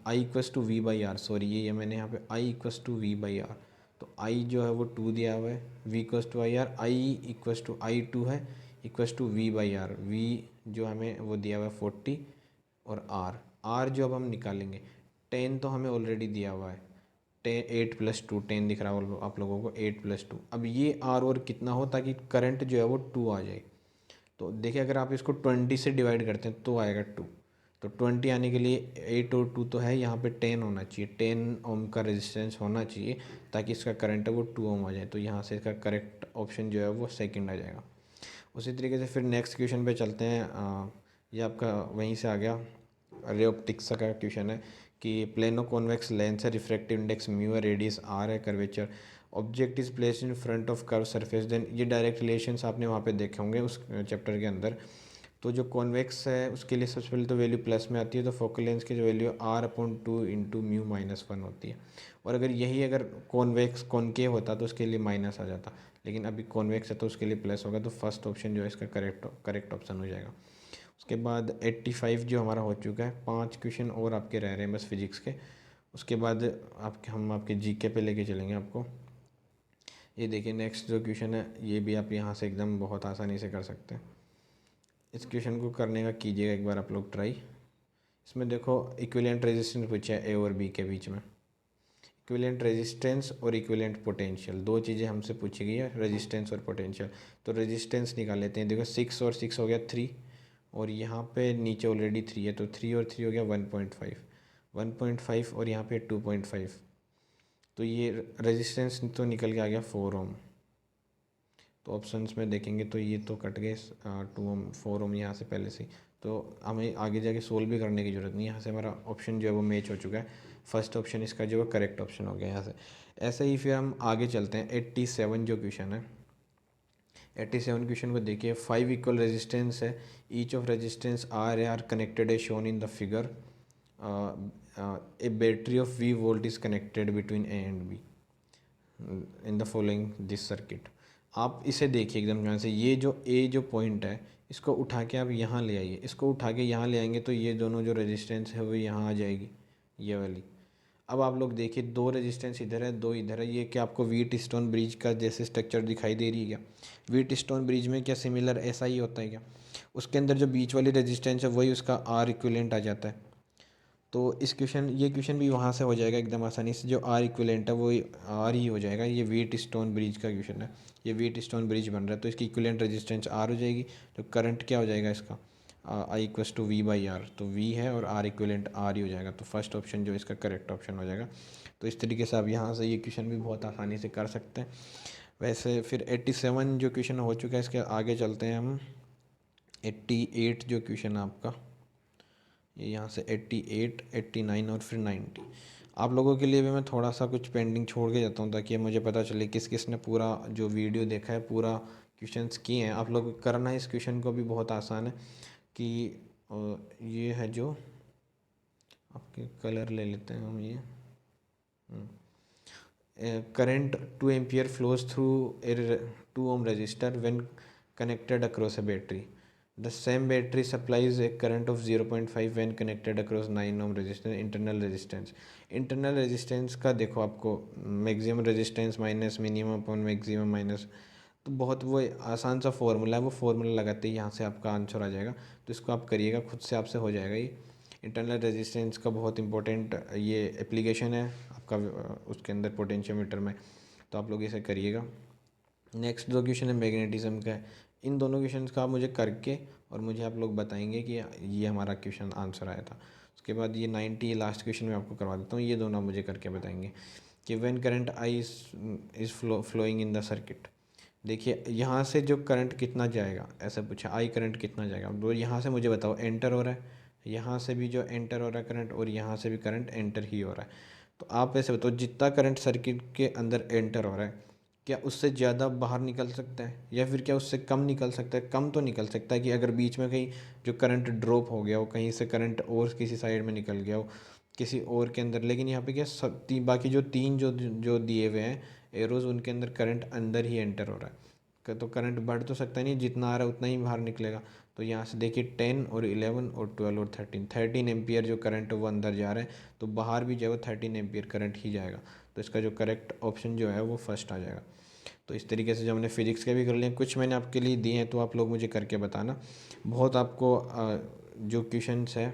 I equals to V by R, sorry ये मैंने यहाँ पे I equals to V by R, तो आई जो है वो 2 दिया हुआ है, V equals to I R, I equals to I 2 है, equals to V by R, V जो हमें वो दिया हुआ है 40, और आर जो अब हम निकालेंगे, 10 तो हमें ऑलरेडी दिया हुआ है, 8+2, 10 दिख रहा है आप लोगों को, 8+2। अब ये आर और कितना हो ताकि करंट जो है वो 2 आ जाए। तो तो देखिए अगर आप इसको 20 से डिवाइड करते हैं तो आएगा 2। तो 20 आने के लिए 8 और 2 तो है, यहाँ पे 10 होना चाहिए, 10 ओम का रेजिस्टेंस होना चाहिए ताकि इसका करंट है वो 2 ओम आ जाए। तो यहाँ से इसका करेक्ट ऑप्शन जो है वो सेकंड आ जाएगा। उसी तरीके से फिर नेक्स्ट क्वेश्चन पे चलते हैं। ये आपका वहीं से आ गया, रे ऑप्टिक्स का क्वेश्चन है कि प्लेनो कॉन्वेक्स लेंस है, रिफ्रैक्टिव इंडेक्स म्यू है, रेडियस आर है, curvature object is placed in front of curve surface. Then ये डायरेक्ट रिलेशंस आपने वहाँ पे देखे होंगे उस चैप्टर के अंदर। तो जो कॉन्वेक्स है उसके लिए सबसे पहले तो वैल्यू प्लस में आती है, तो फोकल लेंस की जो वैल्यू R/2 इंटू म्यू -1 होती है। और अगर यही अगर कॉन्वेक्स कॉनकेव होता तो उसके लिए माइनस आ जाता, लेकिन अभी कॉन्वेक्स है तो उसके लिए प्लस होगा। तो फर्स्ट ऑप्शन जो है इसका करेक्ट ऑप्शन हो जाएगा। उसके बाद 85 जो हमारा हो चुका है, 5 क्वेश्चन और आपके रह रहे हैं बस फिजिक्स के। उसके बाद हम आपके जीके पे लेके चलेंगे आपको। ये देखिए नेक्स्ट जो क्वेश्चन है ये भी आप यहाँ से एकदम बहुत आसानी से कर सकते हैं। इस क्वेश्चन को करने का कीजिएगा एक बार आप लोग ट्राई। इसमें देखो इक्विवेलेंट रेजिस्टेंस पूछा है ए और बी के बीच में। इक्विवेलेंट रेजिस्टेंस और इक्विवेलेंट पोटेंशियल दो चीज़ें हमसे पूछी गई है, रेजिस्टेंस और पोटेंशियल। तो रेजिस्टेंस निकाल लेते हैं। देखो 6 और 6 हो गया 3, और यहाँ पे नीचे ऑलरेडी 3 है तो 3 और 3 हो गया 1.5, 1.5 और यहाँ पे 2.5। तो ये रेजिस्टेंस तो निकल के आ गया 4 ओम। तो ऑप्शंस में देखेंगे तो ये तो कट गए 2 ओम 4 ओम यहाँ से पहले से, तो हमें आगे जाके सोल्व भी करने की ज़रूरत नहीं है। यहाँ से हमारा ऑप्शन जो है वो मैच हो चुका है। फर्स्ट ऑप्शन इसका जो है करेक्ट ऑप्शन हो गया यहाँ से। ऐसे ही फिर हम आगे चलते हैं। 87 जो क्वेश्चन है, 87 क्वेश्चन को देखिए। 5 इक्वल रेजिस्टेंस है, each of resistance are connected है shown in the figure. A battery of V volt is connected between A and B in the following this circuit. आप इसे देखिए एकदम ध्यान से। ये जो A जो पॉइंट है इसको उठा के आप यहाँ ले आइए, इसको उठा के यहाँ ले आएंगे तो ये दोनों जो रेजिस्टेंस है वो यहाँ आ जाएगी, ये वाली। अब आप लोग देखिए दो रेजिस्टेंस इधर है, दो इधर है। ये क्या आपको व्हीट स्टोन ब्रिज का जैसे स्ट्रक्चर दिखाई दे रही है क्या? व्हीट स्टोन ब्रिज में क्या सिमिलर ऐसा ही होता है क्या? उसके अंदर जो बीच वाली रेजिस्टेंस है वही उसका आर इक्विवेलेंट आ जाता है। तो ये क्वेश्चन भी वहाँ से हो जाएगा एकदम आसानी से। जो आर इक्विवेलेंट है वो आर ही हो जाएगा। ये व्हीट स्टोन ब्रिज का क्वेश्चन है, ये व्हीट स्टोन ब्रिज बन रहा है तो इसकी इक्विवेलेंट रेजिस्टेंस आर हो जाएगी। तो करंट क्या हो जाएगा इसका? I = V/R। तो V है और आर इक्विवेलेंट आर ही हो जाएगा। तो फर्स्ट ऑप्शन जो इसका करेक्ट ऑप्शन हो जाएगा। तो इस तरीके से आप यहाँ से ये क्वेश्चन भी बहुत आसानी से कर सकते हैं। वैसे फिर 87 जो क्वेश्चन हो चुका है, इसके आगे चलते हैं हम। 88 जो क्वेश्चन है आपका, ये यहाँ से 88, 89 और फिर 90। आप लोगों के लिए भी मैं थोड़ा सा कुछ पेंडिंग छोड़ के जाता हूँ ताकि मुझे पता चले किस किस ने पूरा जो वीडियो देखा है, पूरा क्वेश्चंस किए हैं। आप लोग करना है इस क्वेश्चन को भी बहुत आसान है कि ये है जो आपके कलर ले लेते हैं हम। ये current 2 ampere flows through a 2 ohm resistor when connected across a battery. The same battery supplies a current of 0.5 when connected across 9 ohm resistance internal resistance. Internal resistance का देखो आपको maximum resistance minus minimum upon maximum minus, तो बहुत वो आसान सा फॉर्मूला है। वो फॉर्मूला लगाते ही यहाँ से आपका आंसर आ जाएगा। तो इसको आप करिएगा खुद से, आपसे हो जाएगा ये। इंटरनल रेजिस्टेंस का बहुत इंपॉर्टेंट ये एप्लीकेशन है आपका उसके अंदर पोटेंशियोमीटर में, तो आप लोग इसे करिएगा। नेक्स्ट जो क्वेश्चन है मैग्नेटिज्म का है। इन दोनों क्वेश्चन का आप मुझे करके और मुझे आप लोग बताएंगे कि ये हमारा क्वेश्चन आंसर आया था। उसके बाद ये 90 लास्ट क्वेश्चन मैं आपको करवा देता हूँ। ये दोनों मुझे करके बताएंगे कि when current I is flowing in the circuit. देखिए यहाँ से जो करंट कितना जाएगा, ऐसा पूछा आई करंट कितना जाएगा। तो यहाँ से मुझे बताओ एंटर हो रहा है, यहाँ से भी जो एंटर हो रहा है करंट और यहाँ से भी करंट एंटर ही हो रहा है। तो आप ऐसे बताओ जितना करंट सर्किट के अंदर एंटर हो रहा है क्या उससे ज़्यादा बाहर निकल सकता है या फिर क्या उससे कम निकल सकता है? कम तो निकल सकता है कि अगर बीच में कहीं जो करंट ड्रॉप हो गया हो, कहीं से करंट और किसी साइड में निकल गया हो किसी और के अंदर। लेकिन यहाँ पे क्या बाकी जो तीन जो दिए हुए हैं एरोज, उनके अंदर करंट अंदर ही एंटर हो रहा है। तो करंट बढ़ तो सकता नहीं, जितना आ रहा है उतना ही बाहर निकलेगा। तो यहाँ से देखिए 10 और 11 और 12 और 13 एम्पियर जो करंट है वो अंदर जा रहा है, तो बाहर भी जो है वो 13 एम्पियर करंट ही जाएगा। तो इसका जो करेक्ट ऑप्शन जो है वो फर्स्ट आ जाएगा। तो इस तरीके से जो हमने फिजिक्स के भी कर लिए, कुछ मैंने आपके लिए दिए हैं तो आप लोग मुझे करके बताना। बहुत आपको जो क्वेश्चंस है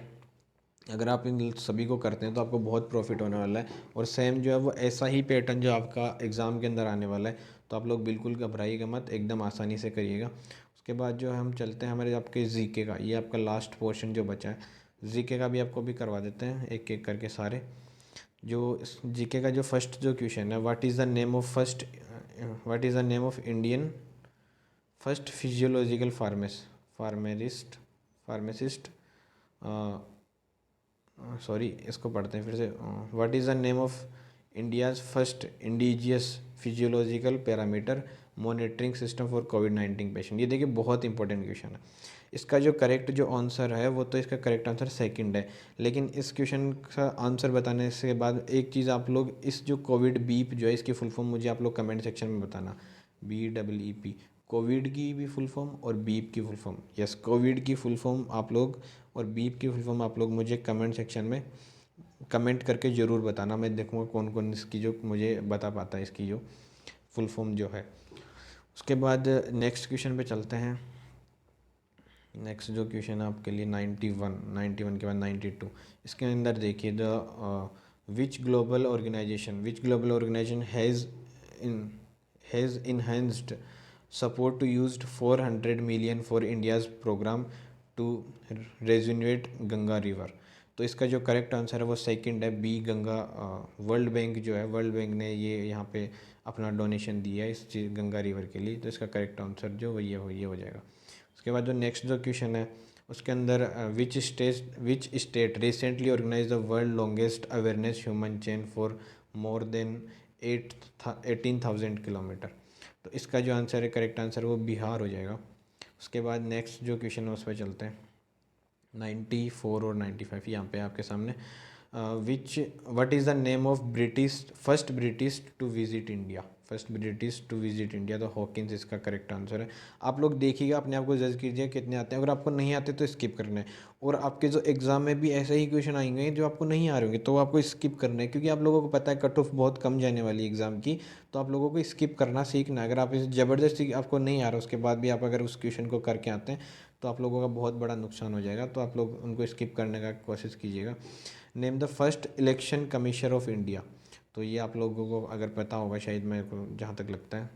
अगर आप इन सभी को करते हैं तो आपको बहुत प्रॉफिट होने वाला है। और सेम जो है वो ऐसा ही पैटर्न जो आपका एग्ज़ाम के अंदर आने वाला है। तो आप लोग बिल्कुल घबराइएगा मत, एकदम आसानी से करिएगा। उसके बाद जो हम चलते हैं हमारे आपके जीके का, ये आपका लास्ट पोर्शन जो बचा है, जीके का भी आपको भी करवा देते हैं एक एक करके सारे। जो जीके का जो फर्स्ट जो क्वेश्चन है, what is the name of Indian first physiological pharmacist, sorry इसको पढ़ते हैं फिर से। What is the name of India's first indigenous physiological parameter monitoring system for covid patient. ये देखिए बहुत इंपॉर्टेंट क्वेश्चन है। इसका जो करेक्ट जो आंसर है वो तो इसका करेक्ट आंसर सेकंड है, लेकिन इस क्वेश्चन का आंसर बताने से बाद एक चीज़ आप लोग, इस जो कोविड बीप जो है इसकी फुल फॉर्म मुझे आप लोग कमेंट सेक्शन में बताना। BEEP, कोविड की भी फुल फॉर्म और बीप की फुल फॉर्म। यस, कोविड की फुल फॉर्म आप लोग और बीप की फुल फॉर्म आप लोग मुझे कमेंट सेक्शन में कमेंट करके ज़रूर बताना। मैं देखूँगा कौन कौन इसकी जो मुझे बता पाता है इसकी जो फुल फॉर्म जो है। उसके बाद नेक्स्ट क्वेश्चन पे चलते हैं। नेक्स्ट जो क्वेश्चन है आपके लिए 91 के बाद 92। इसके अंदर देखिए which global organisation has enhanced support to used 400 million for India's programme to rejuvenate Ganga river. तो इसका जो करेक्ट आंसर है वो सेकंड है, बी गंगा। वर्ल्ड बैंक जो है, वर्ल्ड बैंक ने ये यहाँ पे अपना डोनेशन दिया है इस गंगा रिवर के लिए। तो इसका करेक्ट आंसर जो वो ये हो जाएगा। उसके बाद जो नेक्स्ट जो क्वेश्चन है उसके अंदर which state recently organise the world longest awareness human chain for more than 18,000 kilometre. तो इसका जो आंसर है करेक्ट आंसर वो बिहार हो जाएगा। उसके बाद नेक्स्ट जो क्वेश्चन है उस पर चलते हैं। 94 और 95 यहाँ पे आपके सामने। What is the name of first British to visit India. तो हॉकिंस इसका करेक्ट आंसर है। आप लोग देखिएगा, अपने आप को जज कीजिए कितने आते हैं। अगर आपको नहीं आते तो स्किप करना है, और आपके जो एग्ज़ाम में भी ऐसे ही क्वेश्चन आएंगे जो आपको नहीं आ रहे होंगे तो आपको स्किप करना है, क्योंकि आप लोगों को पता है कट ऑफ बहुत कम जाने वाली एग्ज़ाम की। तो आप लोगों को स्किप करना सीखना है। अगर आप इस ज़बरदस्ती आपको नहीं आ रहा उसके बाद भी आप अगर उस क्वेश्चन को करके आते हैं तो आप लोगों का बहुत बड़ा नुकसान हो जाएगा। तो आप लोग उनको स्किप करने का कोशिश कीजिएगा। Name the first election commissioner of India. तो ये आप लोगों को अगर पता होगा शायद, मेरे को जहाँ तक लगता है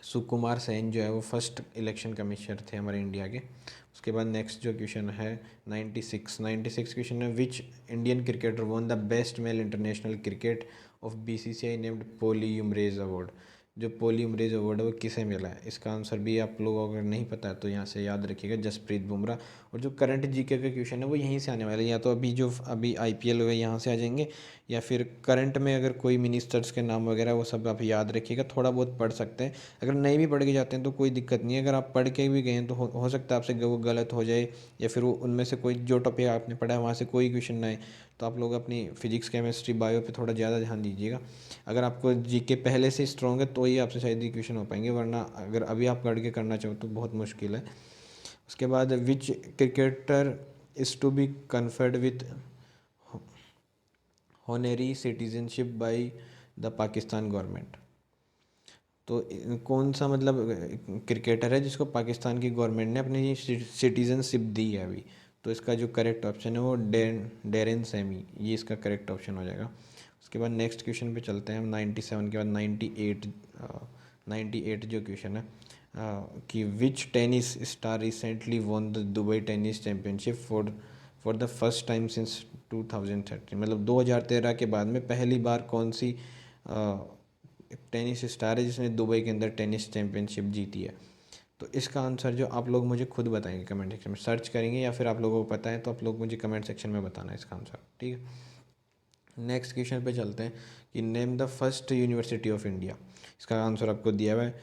सुकुमार सेन जो है वो फर्स्ट इलेक्शन कमिश्नर थे हमारे इंडिया के। उसके बाद नेक्स्ट जो क्वेश्चन है 96 क्वेश्चन है, which Indian cricketer won the best male international cricket of BCCI named polymerase award. जो पोलीमरेज अवार्ड है वो किसे मिला है, इसका आंसर भी आप लोगों को अगर नहीं पता है तो यहाँ से याद रखिएगा, जसप्रीत बुमराह। और जो करंट जीके का क्वेश्चन है वो यहीं से आने वाला है, या तो अभी IPL हुए यहाँ से आ जाएंगे, या फिर करंट में अगर कोई मिनिस्टर्स के नाम वगैरह वो सब आप याद रखिएगा। थोड़ा बहुत पढ़ सकते हैं, अगर नहीं भी पढ़ के जाते हैं तो कोई दिक्कत नहीं है। अगर आप पढ़ के भी गए हैं तो हो सकता है आपसे वो गलत हो जाए, या फिर वो उनमें से कोई जो टॉपिक आपने पढ़ा है वहाँ से कोई क्वेश्चन ना आए। तो आप लोग अपनी फिजिक्स केमिस्ट्री बायो पे थोड़ा ज़्यादा ध्यान दीजिएगा। अगर आपको जीके पहले से स्ट्रॉन्ग है तो ही आपसे शायद ये क्वेश्चन हो पाएंगे, वरना अगर अभी आप पढ़ के करना चाहो तो बहुत मुश्किल है। उसके बाद which cricketer is to be conferred with honorary citizenship by the Pakistan government. तो कौन सा मतलब क्रिकेटर है जिसको पाकिस्तान की गवर्नमेंट ने अपनी सिटीजनशिप दी है अभी। तो इसका जो करेक्ट ऑप्शन है वो डेरेन सैमी, ये इसका करेक्ट ऑप्शन हो जाएगा। उसके बाद नेक्स्ट क्वेश्चन पे चलते हैं हम 97 के बाद 98 जो क्वेश्चन है कि which tennis star recently won the Dubai tennis championship for the first time since 2013। मतलब 2013 के बाद में पहली बार कौन सी टेनिस स्टार है जिसने दुबई के अंदर टेनिस चैम्पियनशिप जीती है। तो इसका आंसर जो आप लोग मुझे खुद बताएंगे कमेंट सेक्शन में, सर्च करेंगे, या फिर आप लोगों को पता है तो आप लोग मुझे कमेंट सेक्शन में बताना है इसका आंसर, ठीक है। नेक्स्ट क्वेश्चन पे चलते हैं कि name the first university of India. इसका आंसर आपको दिया हुआ है,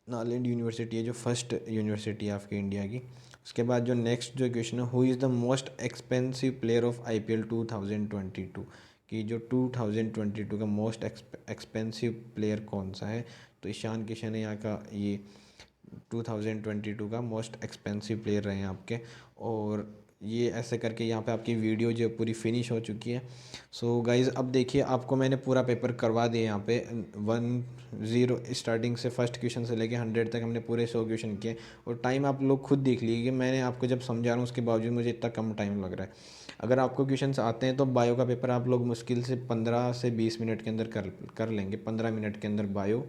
नालंदा यूनिवर्सिटी है जो फर्स्ट यूनिवर्सिटी है आपकी इंडिया की। उसके बाद जो नेक्स्ट जो क्वेश्चन है, who is the most expensive player of IPL 2022। कि जो 2022 का मोस्ट एक्सपेंसिव प्लेयर कौन सा है। तो ईशान किशन है यहाँ का, ये 2022 का मोस्ट एक्सपेंसिव प्लेयर रहे हैं आपके। और ये ऐसे करके यहाँ पे आपकी वीडियो जो पूरी फिनिश हो चुकी है। सो गाइज़ अब देखिए आपको मैंने पूरा पेपर करवा दिया यहाँ पे 10 स्टार्टिंग से फर्स्ट क्वेश्चन से लेके 100 तक हमने पूरे 100 क्वेश्चन किए। और टाइम आप लोग खुद देख लीजिए कि मैंने आपको जब समझा रहा हूँ उसके बावजूद मुझे इतना कम टाइम लग रहा है। अगर आपको क्वेश्चंस आते हैं तो बायो का पेपर आप लोग मुश्किल से 15 से 20 मिनट के अंदर कर लेंगे। 15 मिनट के अंदर बायो,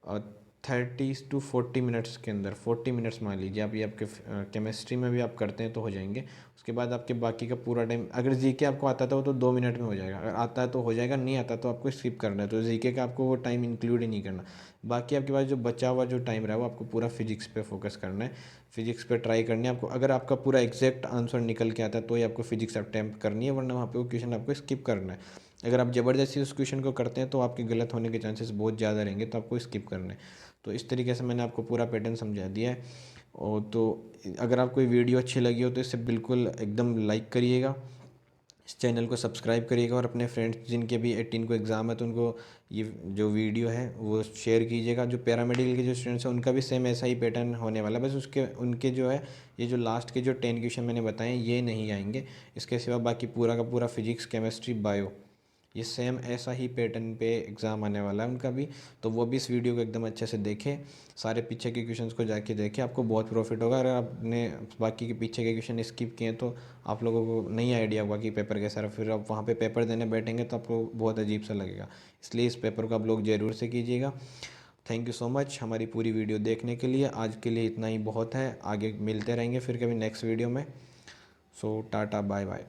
और 30 to 40 मिनट्स के अंदर, 40 मिनट्स मान लीजिए आप, ये आपके केमिस्ट्री में भी आप करते हैं तो हो जाएंगे। उसके बाद आपके बाकी का पूरा टाइम, अगर जीके आपको आता था वो तो 2 मिनट में हो जाएगा, अगर आता है तो हो जाएगा, नहीं आता तो आपको स्किप करना है, तो जीके का आपको वो टाइम इंक्लूड ही नहीं करना। बाकी आपके पास जो बचा हुआ जो टाइम रहा है वो आपको पूरा फिजिक्स पे फोकस करना है, फिजिक्स पे ट्राई करनी है आपको। अगर आपका पूरा एग्जैक्ट आंसर निकल के आता है तो ही आपको फिजिक्स अटैम्प्ट करनी है, वरना वहाँ पे वो क्वेश्चन आपको स्किप करना है। अगर आप ज़बरदस्ती उस क्वेश्चन को करते हैं तो आपके गलत होने के चांसेस बहुत ज़्यादा रहेंगे, तो आपको स्किप करना है। तो इस तरीके से मैंने आपको पूरा पैटर्न समझा दिया है। और तो अगर आपको ये वीडियो अच्छी लगी हो तो इसे बिल्कुल एकदम लाइक करिएगा, इस चैनल को सब्सक्राइब करिएगा, और अपने फ्रेंड्स जिनके भी 18 को एग्ज़ाम है तो उनको ये जो वीडियो है वो शेयर कीजिएगा। जो पैरामेडिकल के जो स्टूडेंट्स हैं उनका भी सेम ऐसा ही पैटर्न होने वाला है, बस उसके उनके जो है ये जो लास्ट के जो 10 क्वेश्चन मैंने बताए ये नहीं आएंगे, इसके सिवा बाकी पूरा का पूरा फिजिक्स, केमिस्ट्री, बायो ये सेम ऐसा ही पैटर्न पे एग्ज़ाम आने वाला है उनका भी। तो वो भी इस वीडियो को एकदम अच्छे से देखें, सारे पीछे के क्वेश्चंस को जाके देखें, आपको बहुत प्रॉफिट होगा। अगर आपने बाकी के पीछे के क्वेश्चन स्किप किए तो आप लोगों को नहीं आइडिया होगा कि पेपर कैसा रहा, फिर आप वहाँ पे पेपर देने बैठेंगे तो आपको बहुत अजीब सा लगेगा। इसलिए इस पेपर को आप लोग ज़रूर से कीजिएगा। थैंक यू सो मच हमारी पूरी वीडियो देखने के लिए। आज के लिए इतना ही बहुत है, आगे मिलते रहेंगे फिर कभी नेक्स्ट वीडियो में। सो टाटा बाय बाय।